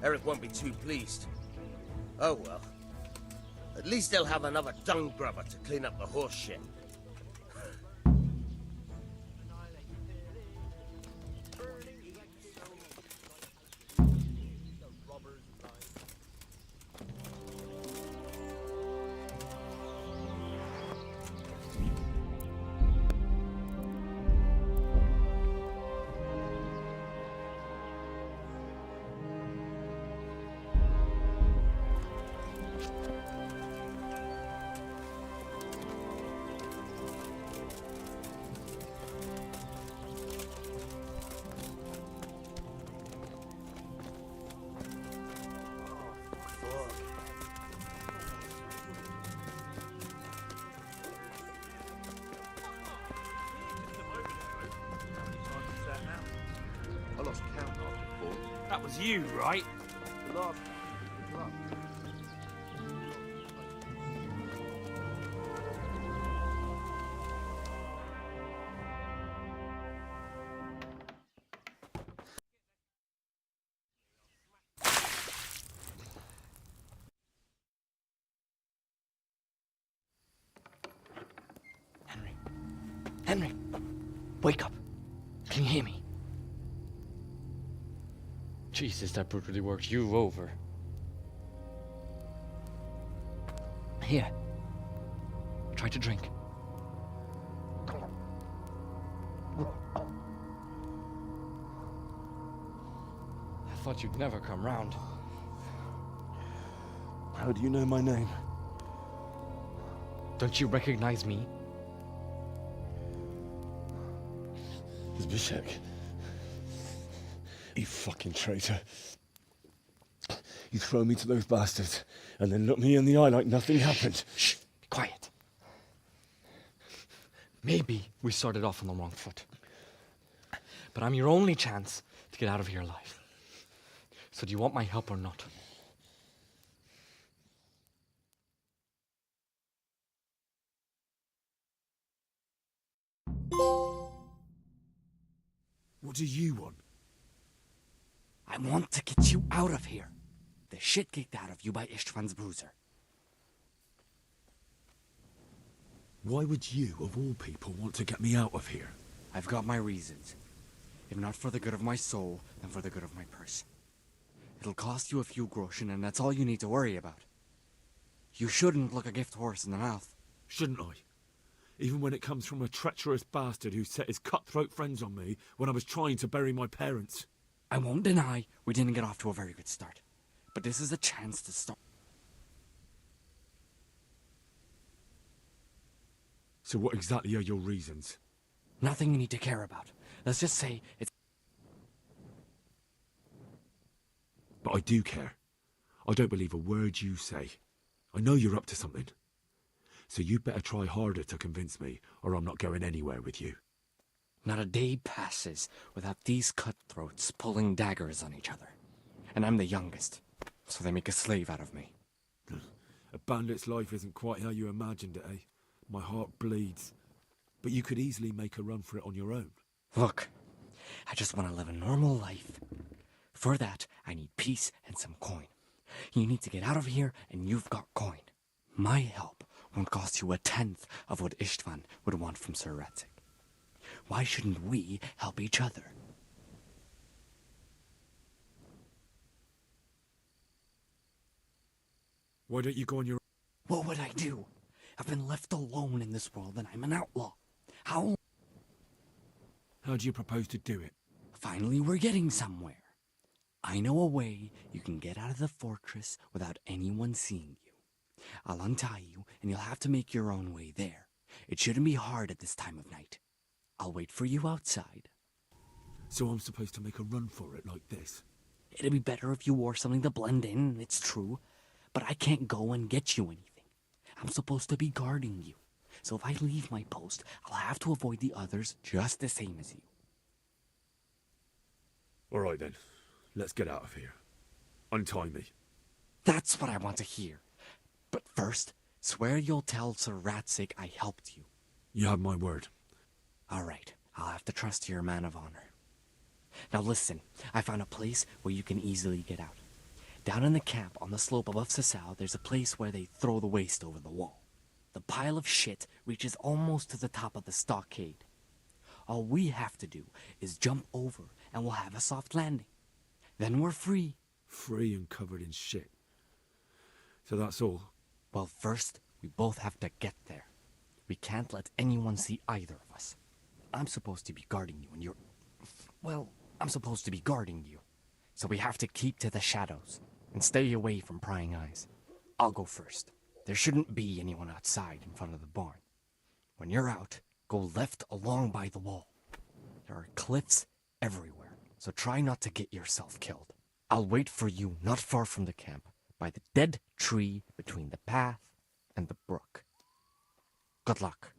Speaker 9: Eric won't be too pleased. Oh well. At least they'll have another dung grubber to clean up the horse shit.
Speaker 6: I lost count after 4.
Speaker 13: That was you, right?
Speaker 6: The last...
Speaker 15: Henry, wake up. Can you hear me?
Speaker 16: Jesus, that brutally worked you over.
Speaker 15: Here. Try to drink.
Speaker 16: I thought you'd never come round.
Speaker 17: How do you know my name?
Speaker 16: Don't you recognize me?
Speaker 17: Zbyszek. You fucking traitor. You throw me to those bastards and then look me in the eye like nothing happened.
Speaker 16: Shh, be quiet. Maybe we started off on the wrong foot. But I'm your only chance to get out of here alive. So do you want my help or not?
Speaker 6: What do you want?
Speaker 16: I want to get you out of here. The shit kicked out of you by Istvan's bruiser.
Speaker 2: Why would you, of all people, want to get me out of here?
Speaker 16: I've got my reasons. If not for the good of my soul, then for the good of my purse. It'll cost you a few groschen, and that's all you need to worry about. You shouldn't look a gift horse in the mouth.
Speaker 2: Shouldn't I? Even when it comes from a treacherous bastard who set his cutthroat friends on me when I was trying to bury my parents.
Speaker 16: I won't deny we didn't get off to a very good start. But this is a chance to start.
Speaker 2: So what exactly are your reasons?
Speaker 16: Nothing you need to care about. Let's just say it's...
Speaker 2: But I do care. I don't believe a word you say. I know you're up to something. So you better try harder to convince me, or I'm not going anywhere with you.
Speaker 16: Not a day passes without these cutthroats pulling daggers on each other. And I'm the youngest, so they make a slave out of me.
Speaker 2: A bandit's life isn't quite how you imagined it, eh? My heart bleeds. But you could easily make a run for it on your own.
Speaker 16: Look, I just want to live a normal life. For that, I need peace and some coin. You need to get out of here, and you've got coin. My help won't cost you a tenth of what Istvan would want from Sir Ratzik. Why shouldn't we help each other?
Speaker 2: Why don't you go on your...
Speaker 16: What would I do? I've been left alone in this world, and I'm an outlaw. How
Speaker 2: do you propose to do it?
Speaker 16: Finally, we're getting somewhere. I know a way you can get out of the fortress without anyone seeing you. I'll untie you, and you'll have to make your own way there. It shouldn't be hard at this time of night. I'll wait for you outside.
Speaker 2: So I'm supposed to make a run for it like this?
Speaker 16: It'd be better if you wore something to blend in, it's true. But I can't go and get you anything. I'm supposed to be guarding you. So if I leave my post, I'll have to avoid the others just the same as you.
Speaker 2: All right then. Let's get out of here. Untie me.
Speaker 16: That's what I want to hear. But first, swear you'll tell Sir Ratzik I helped you.
Speaker 2: You have my word.
Speaker 16: All right. I'll have to trust you're a man of honor. Now listen, I found a place where you can easily get out. Down in the camp on the slope above Sasau, there's a place where they throw the waste over the wall. The pile of shit reaches almost to the top of the stockade. All we have to do is jump over and we'll have a soft landing. Then we're free.
Speaker 2: Free and covered in shit. So that's all?
Speaker 16: Well, first, we both have to get there. We can't let anyone see either of us. I'm supposed to be guarding you and you're... Well, I'm supposed to be guarding you. So we have to keep to the shadows and stay away from prying eyes. I'll go first. There shouldn't be anyone outside in front of the barn. When you're out, go left along by the wall. There are cliffs everywhere, so try not to get yourself killed. I'll wait for you not far from the camp, by the dead tree between the path and the brook. Good luck.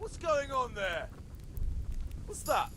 Speaker 14: What's going on there? What's that?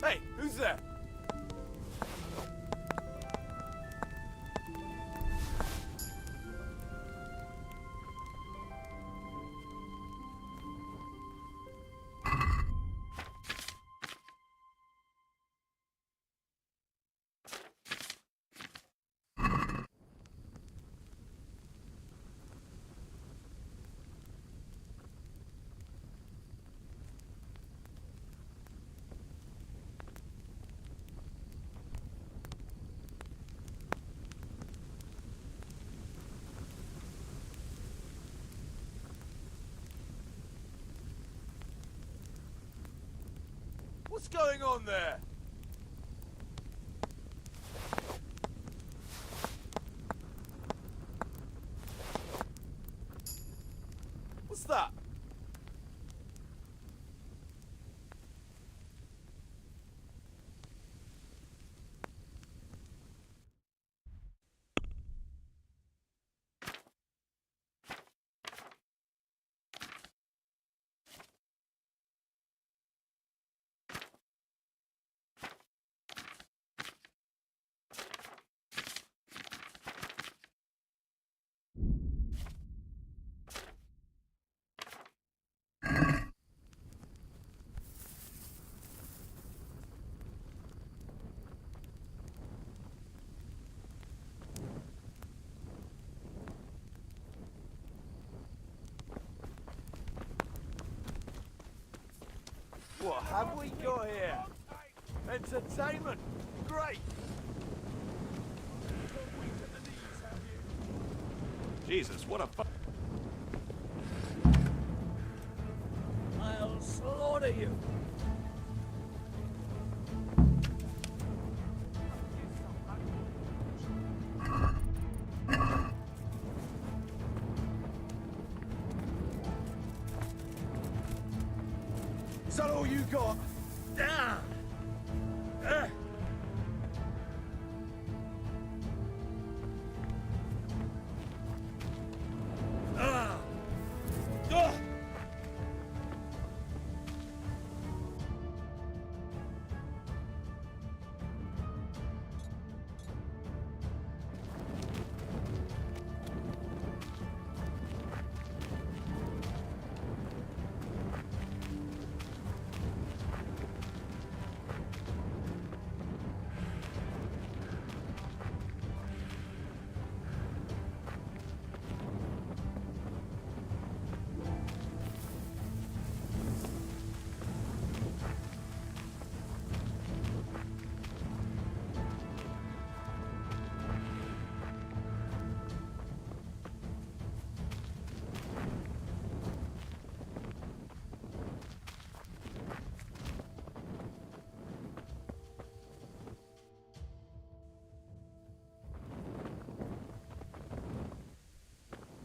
Speaker 14: Hey, who's there? What's going on there? What's that? What have we got here? Entertainment! Great!
Speaker 4: Jesus, what a
Speaker 5: I'll slaughter you.
Speaker 4: Is that all you got?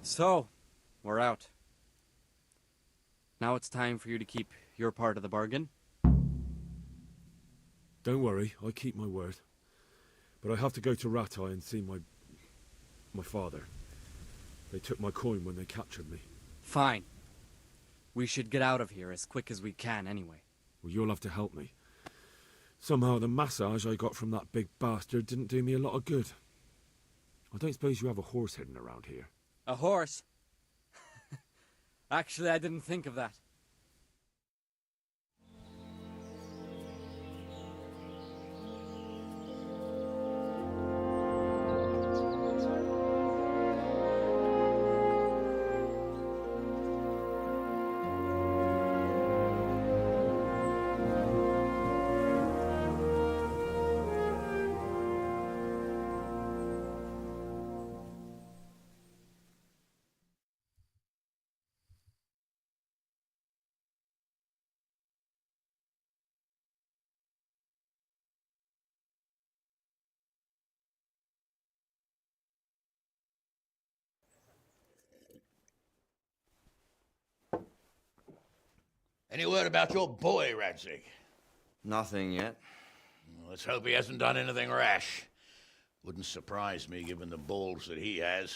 Speaker 16: So, we're out. Now it's time for you to keep your part of the bargain.
Speaker 2: Don't worry, I keep my word. But I have to go to Ratai and see my father. They took my coin when they captured me.
Speaker 16: Fine. We should get out of here as quick as we can anyway.
Speaker 2: Well, you'll have to help me. Somehow the massage I got from that big bastard didn't do me a lot of good. I don't suppose you have a horse hidden around here.
Speaker 16: A horse? Actually, I didn't think of that.
Speaker 8: Any word about your boy, Radzig?
Speaker 18: Nothing yet.
Speaker 8: Let's hope he hasn't done anything rash. Wouldn't surprise me, given the balls that he has.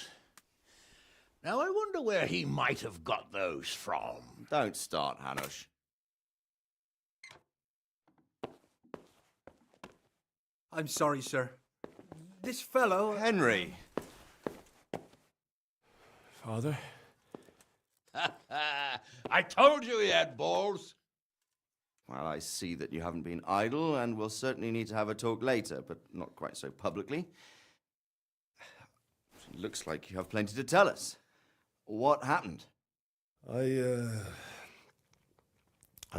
Speaker 8: Now, I wonder where he might have got those from.
Speaker 18: Don't start, Hanush.
Speaker 10: I'm sorry, sir. This fellow...
Speaker 18: Henry!
Speaker 2: Father?
Speaker 8: I told you he had balls.
Speaker 18: Well, I see that you haven't been idle, and we'll certainly need to have a talk later, but not quite so publicly. It looks like you have plenty to tell us. What happened?
Speaker 2: I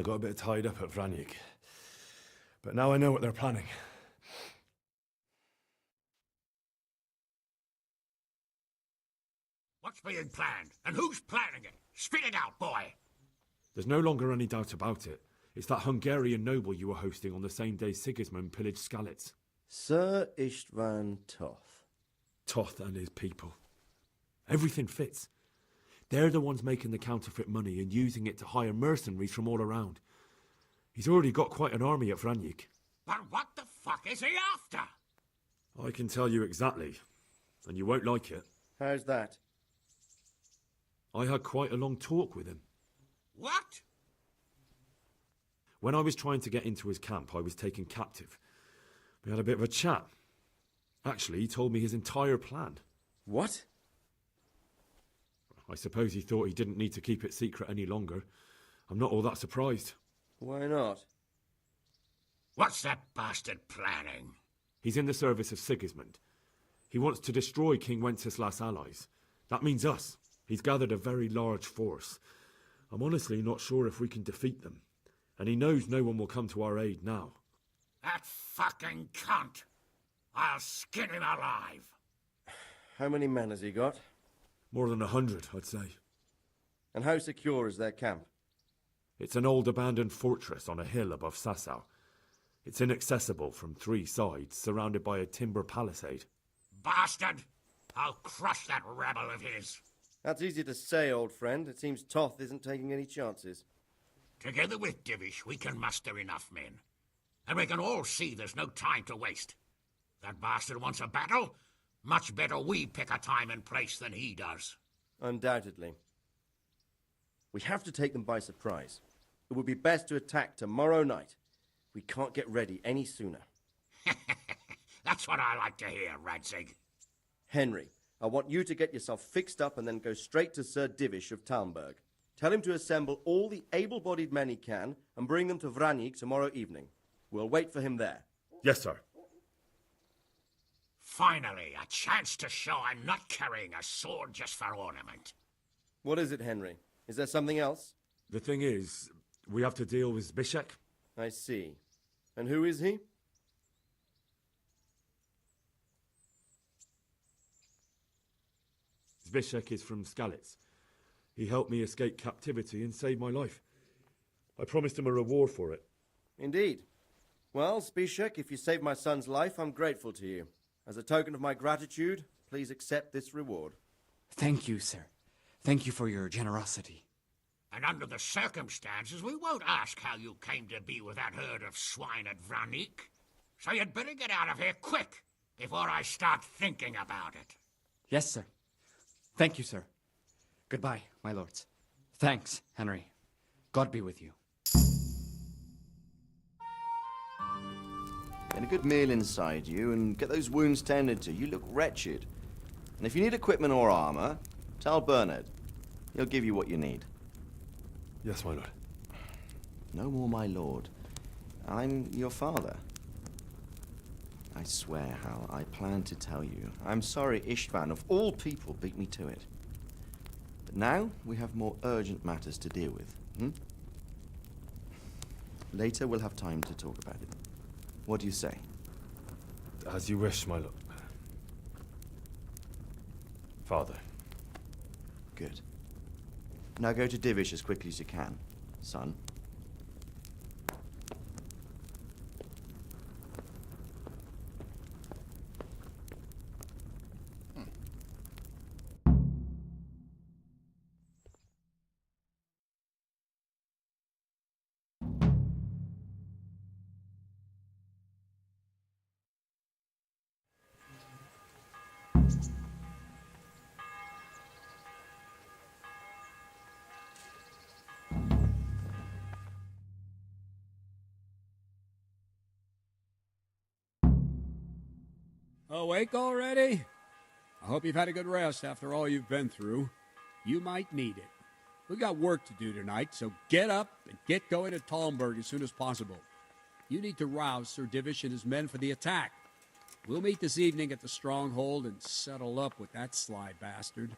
Speaker 2: got a bit tied up at Vranyik. But now I know what they're planning.
Speaker 8: What's being planned? And who's planning it? Spit it out, boy!
Speaker 2: There's no longer any doubt about it. It's that Hungarian noble you were hosting on the same day Sigismund pillaged Skalitz.
Speaker 9: Sir Istvan Toth.
Speaker 2: Toth and his people. Everything fits. They're the ones making the counterfeit money and using it to hire mercenaries from all around. He's already got quite an army at Vranyik.
Speaker 8: But what the fuck is he after?
Speaker 2: I can tell you exactly, and you won't like it.
Speaker 9: How's that?
Speaker 2: I had quite a long talk with him.
Speaker 8: What?
Speaker 2: When I was trying to get into his camp, I was taken captive. We had a bit of a chat. Actually, he told me his entire plan.
Speaker 9: What?
Speaker 2: I suppose he thought he didn't need to keep it secret any longer. I'm not all that surprised.
Speaker 9: Why not?
Speaker 8: What's that bastard planning?
Speaker 2: He's in the service of Sigismund. He wants to destroy King Wenceslas' allies. That means us. He's gathered a very large force. I'm honestly not sure if we can defeat them. And he knows no one will come to our aid now.
Speaker 8: That fucking cunt! I'll skin him alive!
Speaker 9: How many men has he got?
Speaker 2: More than 100, I'd say.
Speaker 9: And how secure is their camp?
Speaker 2: It's an old abandoned fortress on a hill above Sasau. It's inaccessible from 3 sides, surrounded by a timber palisade.
Speaker 8: Bastard! I'll crush that rebel of his!
Speaker 9: That's easy to say, old friend. It seems Toth isn't taking any chances.
Speaker 8: Together with Divish, we can muster enough men. And we can all see there's no time to waste. That bastard wants a battle? Much better we pick a time and place than he does.
Speaker 9: Undoubtedly. We have to take them by surprise. It would be best to attack tomorrow night. We can't get ready any sooner.
Speaker 8: That's what I like to hear, Radzig.
Speaker 9: Henry, I want you to get yourself fixed up and then go straight to Sir Divish of Talmberg. Tell him to assemble all the able-bodied men he can and bring them to Vranyik tomorrow evening. We'll wait for him there.
Speaker 2: Yes, sir.
Speaker 8: Finally, a chance to show I'm not carrying a sword just for ornament.
Speaker 9: What is it, Henry? Is there something else?
Speaker 2: The thing is, we have to deal with Zbyszek.
Speaker 9: I see. And who is he?
Speaker 2: Zbyszek is from Skalitz. He helped me escape captivity and saved my life. I promised him a reward for it.
Speaker 9: Indeed. Well, Zbyszek, if you saved my son's life, I'm grateful to you. As a token of my gratitude, please accept this reward.
Speaker 16: Thank you, sir. Thank you for your generosity.
Speaker 8: And under the circumstances, we won't ask how you came to be with that herd of swine at Vranik. So you'd better get out of here quick, before I start thinking about it.
Speaker 16: Yes, sir. Thank you, sir. Goodbye, my lords. Thanks, Henry. God be with you.
Speaker 18: Get a good meal inside you and get those wounds tended to. You look wretched. And if you need equipment or armor, tell Bernard. He'll give you what you need.
Speaker 2: Yes, my lord.
Speaker 18: No more, my lord. I'm your father. I swear, Hal, I planned to tell you. I'm sorry Istvan, of all people, beat me to it. But now we have more urgent matters to deal with. Later we'll have time to talk about it. What do you say?
Speaker 2: As you wish, my lord. Father.
Speaker 18: Good. Now go to Divish as quickly as you can, son.
Speaker 19: Awake already? I hope you've had a good rest after all you've been through. You might need it. We got work to do tonight, so get up and get going to Talmberg as soon as possible. You need to rouse Sir Divish and his men for the attack. We'll meet this evening at the stronghold and settle up with that sly bastard.